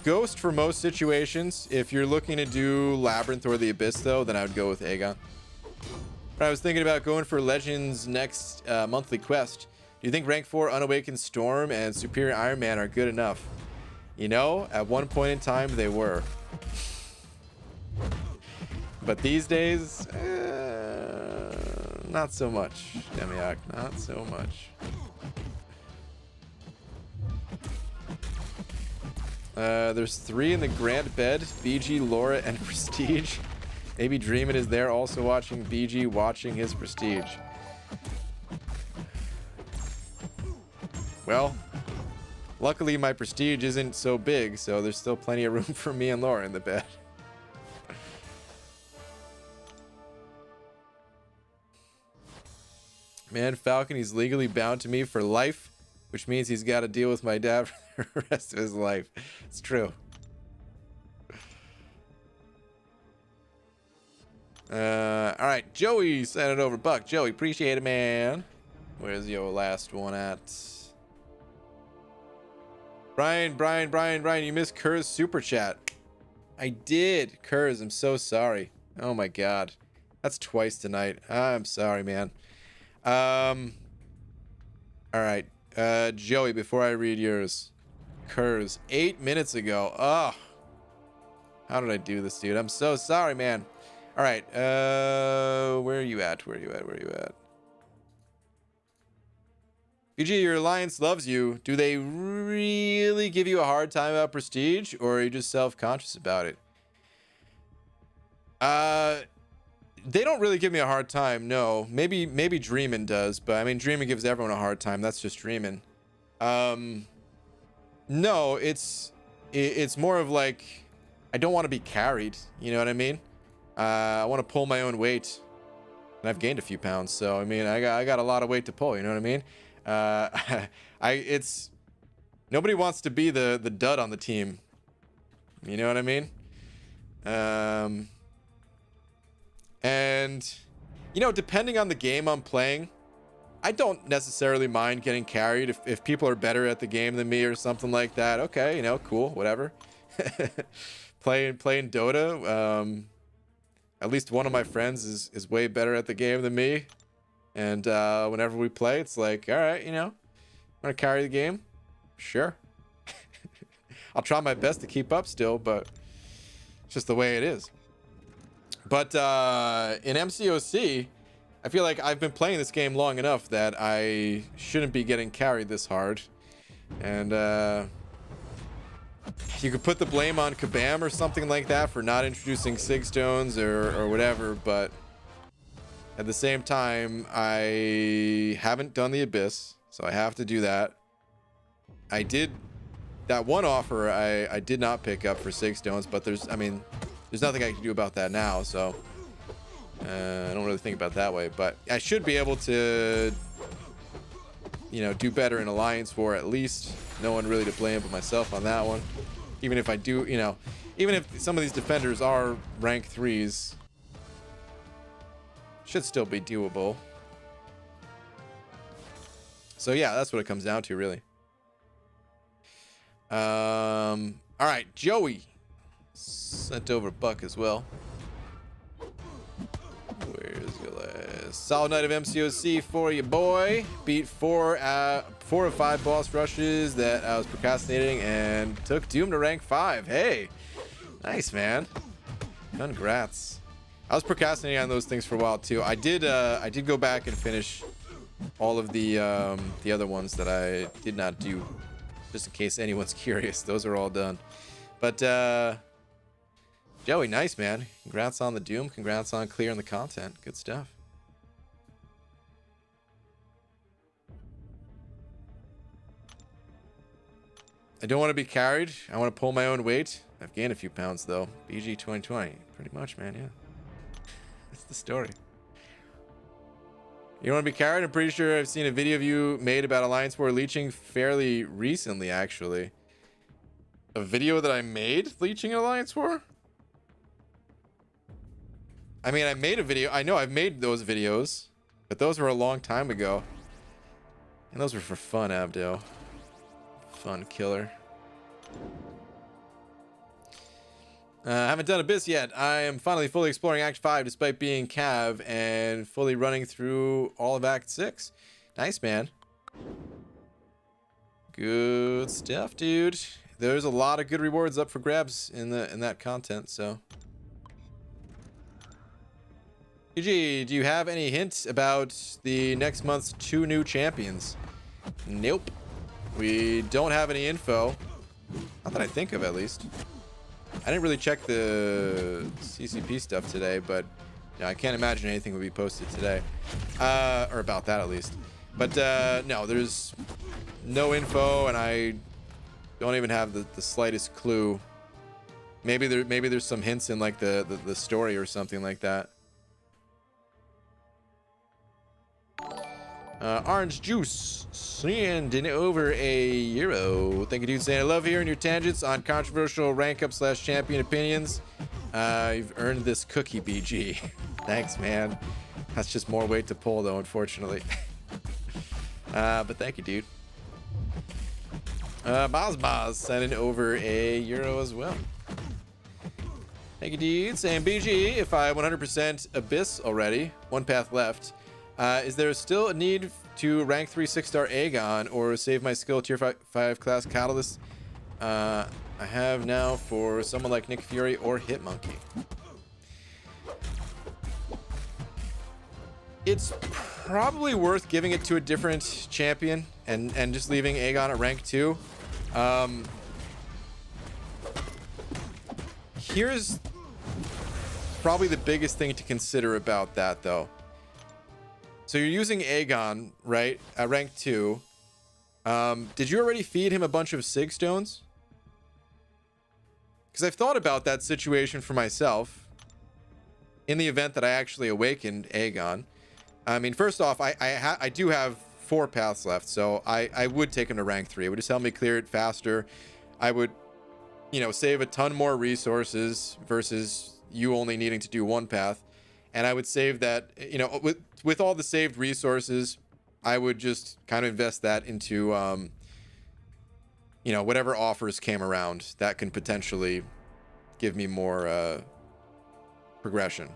Ghost for most situations. If you're looking to do Labyrinth or the Abyss, though, then I would go with Aegon. But I was thinking about going for Legends next monthly quest. Do you think rank 4 Unawakened Storm and Superior Iron Man are good enough? You know, at one point in time, they were. But these days, not so much, Demiak. Not so much. There's 3 in the Grand Bed. BG, Laura, and Prestige. Maybe Dreamin' is there also watching BG watching his Prestige. Well, luckily my Prestige isn't so big, so there's still plenty of room for me and Laura in the bed. Man, Falcon, he's legally bound to me for life, which means he's got to deal with my dad for the rest of his life. It's true. All right, Joey sent it over. Buck, Joey, appreciate it, man. Where's your last one at? Brian, you missed Kerr's super chat. I did. Kurz, I'm so sorry. Oh my god. That's twice tonight. I'm sorry, man. All right. Joey, before I read yours. Kurz, 8 minutes ago. Oh. How did I do this, dude? I'm so sorry, man. All right. Where are you at? BG, your alliance loves you. Do they really give you a hard time about Prestige, or are you just self-conscious about it? They don't really give me a hard time, no. Maybe Dreamin' does, but I mean, Dreamin' gives everyone a hard time. That's just Dreamin'. No, it's more of like, I don't want to be carried. You know what I mean? I want to pull my own weight, and I've gained a few pounds, so I mean, I got a lot of weight to pull. You know what I mean? It's nobody wants to be the dud on the team. You know what I mean? And you know, depending on the game I'm playing, I don't necessarily mind getting carried if people are better at the game than me or something like that. Okay, you know, cool, whatever. playing Dota, at least one of my friends is way better at the game than me, and whenever we play, it's like, all right, you know, I'm gonna carry the game, sure. I'll try my best to keep up still, but it's just the way it is. But in MCOC, I feel like I've been playing this game long enough that I shouldn't be getting carried this hard. And you could put the blame on Kabam or something like that for not introducing Sig Stones or whatever, but at the same time, I haven't done the Abyss, so I have to do that. I did that one offer I did not pick up for Sig Stones, but there's nothing I can do about that now, so I don't really think about it that way, but I should be able to, you know, do better in Alliance War at least. No one really to blame but myself on that one. Even if I do, you know, even if some of these defenders are rank 3s, should still be doable. So yeah, that's what it comes down to, really. All right, Joey sent over Buck as well. Where's your last solid night of MCOC for you, boy? Beat 4 of 5 boss rushes that I was procrastinating and took Doom to rank 5. Hey, nice, man. Congrats. I was procrastinating on those things for a while too. I did go back and finish all of the other ones that I did not do, just in case anyone's curious. Those are all done. But Joey, nice, man. Congrats on the Doom. Congrats on clearing the content. Good stuff. I don't want to be carried. I want to pull my own weight. I've gained a few pounds, though. BG 2020. Pretty much, man, yeah. That's the story. You don't want to be carried? I'm pretty sure I've seen a video of you made about Alliance War leeching fairly recently, actually. A video that I made leeching Alliance War? I mean, I made a video. I know I've made those videos, but those were a long time ago. And those were for fun, Abdo. Fun killer. I haven't done Abyss yet. I am finally fully exploring Act 5 despite being Cav and fully running through all of Act 6. Nice, man. Good stuff, dude. There's a lot of good rewards up for grabs in that content, so. GG, do you have any hints about the next month's 2 new champions? Nope. We don't have any info. Not that I think of, at least. I didn't really check the CCP stuff today, but you know, I can't imagine anything would be posted today. Or about that, at least. But no, there's no info, and I don't even have the slightest clue. Maybe there's some hints in like the story or something like that. Orange Juice sending over €1. Thank you, dude. Saying I love hearing your tangents on controversial rank up / champion opinions. You've earned this cookie, BG. Thanks, man. That's just more weight to pull, though, unfortunately. But thank you, dude. Boz sending over €1 as well. Thank you, dude. Saying BG, if I 100% Abyss already, 1 path left. Is there still a need to rank 3 6-star Aegon or save my skill tier 5 class Catalyst I have now for someone like Nick Fury or Hitmonkey? It's probably worth giving it to a different champion and just leaving Aegon at rank 2. Here's probably the biggest thing to consider about that, though. So you're using Aegon, right, at rank 2. Did you already feed him a bunch of Sig Stones? Because I've thought about that situation for myself in the event that I actually awakened Aegon. I mean, first off, I do have 4 paths left, so I would take him to rank 3. It would just help me clear it faster. I would, you know, save a ton more resources versus you only needing to do 1 path. And I would save that, you know, with all the saved resources, I would just kind of invest that into, you know, whatever offers came around that can potentially give me more progression,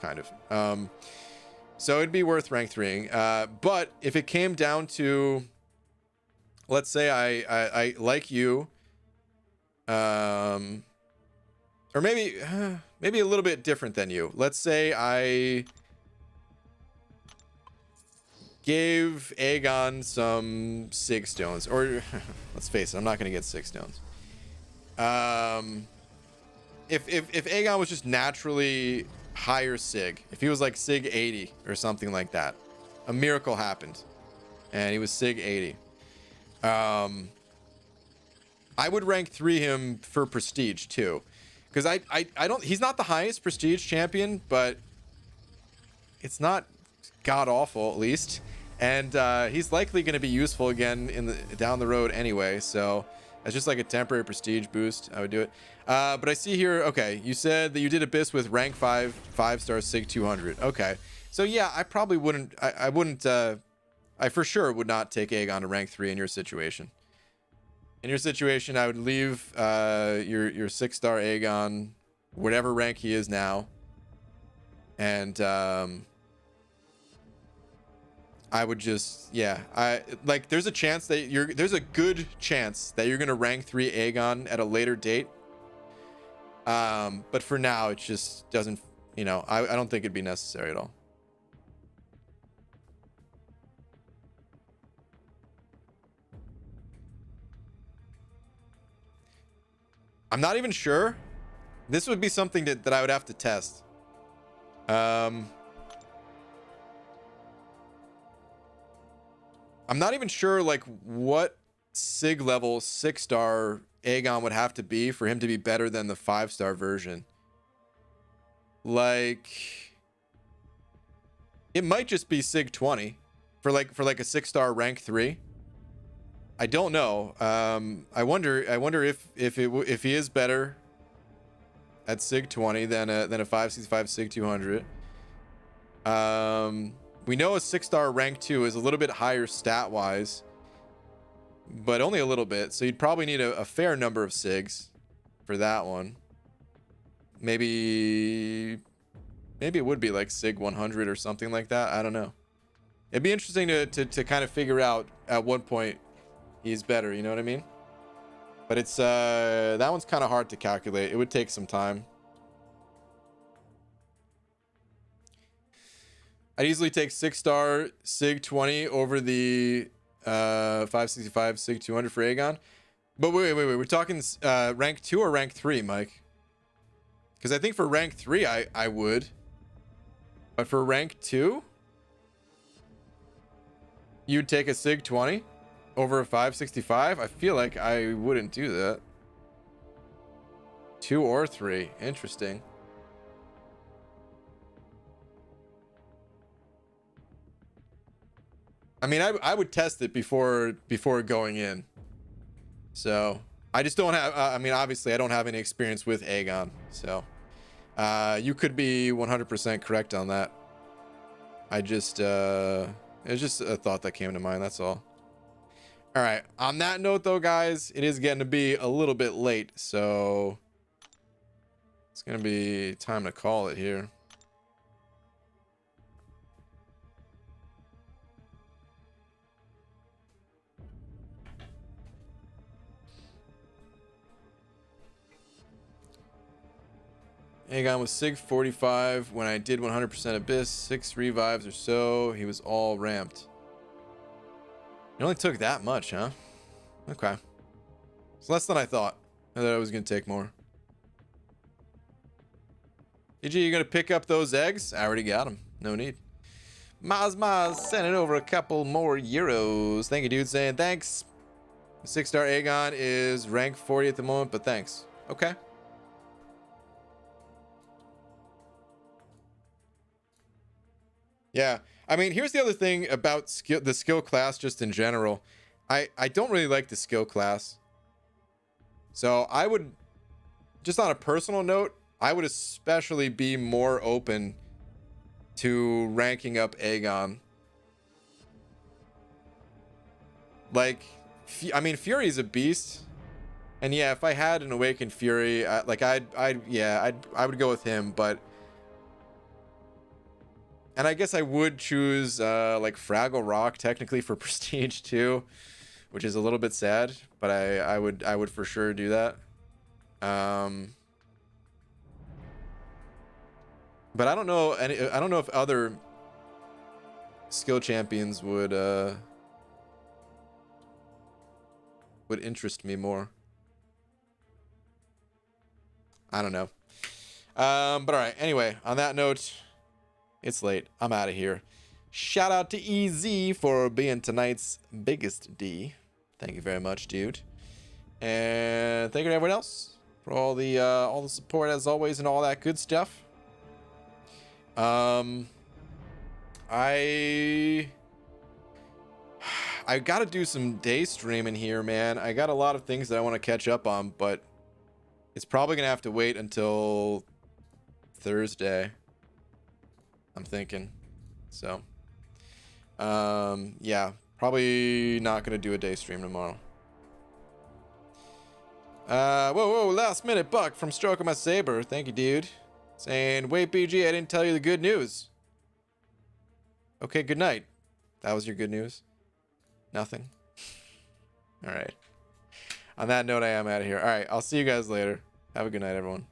kind of. So it'd be worth rank 3ing. But if it came down to, let's say I like you, or maybe maybe a little bit different than you. Let's say I gave Aegon some Sig stones, or let's face it, I'm not gonna get Sig stones. If Aegon was just naturally higher Sig, if he was like Sig 80 or something like that, a miracle happened and he was Sig 80, I would rank 3 him for prestige too, because I don't, he's not the highest prestige champion, but it's not god awful at least, and he's likely going to be useful again in the down the road anyway, so that's just like a temporary prestige boost. I would do it. But I see here, okay, you said that you did Abyss with rank 5 star Sig 200. Okay, so yeah, I probably wouldn't, I wouldn't, I for sure would not take Aegon to rank 3 in your situation. In your situation, I would leave your 6 star Aegon, whatever rank he is now, and I would just, yeah, there's a chance that there's a good chance that you're gonna rank 3 Aegon at a later date. But for now, it just doesn't, you know, I don't think it'd be necessary at all. I'm not even sure. This would be something that I would have to test. I'm not even sure like what Sig level 6 star Aegon would have to be for him to be better than the 5 star version. Like, it might just be Sig 20 for like a 6 star rank 3. I don't know. I wonder if he is better at Sig 20 than a 565 Sig 200. We know a 6 star rank 2 is a little bit higher stat wise, but only a little bit. So you'd probably need a fair number of Sigs for that one. Maybe it would be like Sig 100 or something like that. I don't know. It'd be interesting to kind of figure out at what point he's better, you know what I mean? But it's that one's kind of hard to calculate. It would take some time. I'd easily take 6 star Sig 20 over the 565 Sig 200 for Aegon. But wait, we're talking rank 2 or rank 3, Mike? Because I think for rank 3 I would, but for rank 2 you'd take a Sig 20 over a 565. I feel like I wouldn't do that. 2 or 3, interesting. I mean, I would test it before going in. So I just don't have, I mean, obviously I don't have any experience with Aegon. So you could be 100% correct on that. I just, it's just a thought that came to mind. That's all. All right. On that note though, guys, it is getting to be a little bit late. So it's going to be time to call it here. Aegon was Sig 45 when I did 100% Abyss, 6 revives or so. He was all ramped. It only took that much, huh? Okay. It's less than I thought. I thought it was going to take more. EG, you going to pick up those eggs? I already got them. No need. Maz sending over a couple more euros. Thank you, dude. Saying thanks. 6 star Aegon is rank 40 at the moment, but thanks. Okay. Yeah, I mean, here's the other thing about the skill class just in general. I don't really like the skill class. So I would, just on a personal note, I would especially be more open to ranking up Aegon. Like, I mean, Fury's a beast. And yeah, if I had an Awakened Fury, I would go with him, but... And I guess I would choose, like, Fraggle Rock, technically, for Prestige, too. Which is a little bit sad, but I would for sure do that. But I don't know if other skill champions would interest me more. I don't know. But all right. Anyway, on that note, it's late. I'm out of here. Shout out to EZ for being tonight's biggest D. Thank you very much, dude. And thank you to everyone else for all the support as always and all that good stuff. I got to do some day streaming here, man. I got a lot of things that I want to catch up on, but it's probably gonna have to wait until Thursday, I'm thinking. So yeah, probably not gonna do a day stream tomorrow. Whoa, last minute buck from Stroking My Saber. Thank you, dude. Saying, wait, BG, I didn't tell you the good news. Okay, good night. That was your good news? Nothing? All right. On that note, I am out of here. All right, I'll see you guys later. Have a good night, everyone.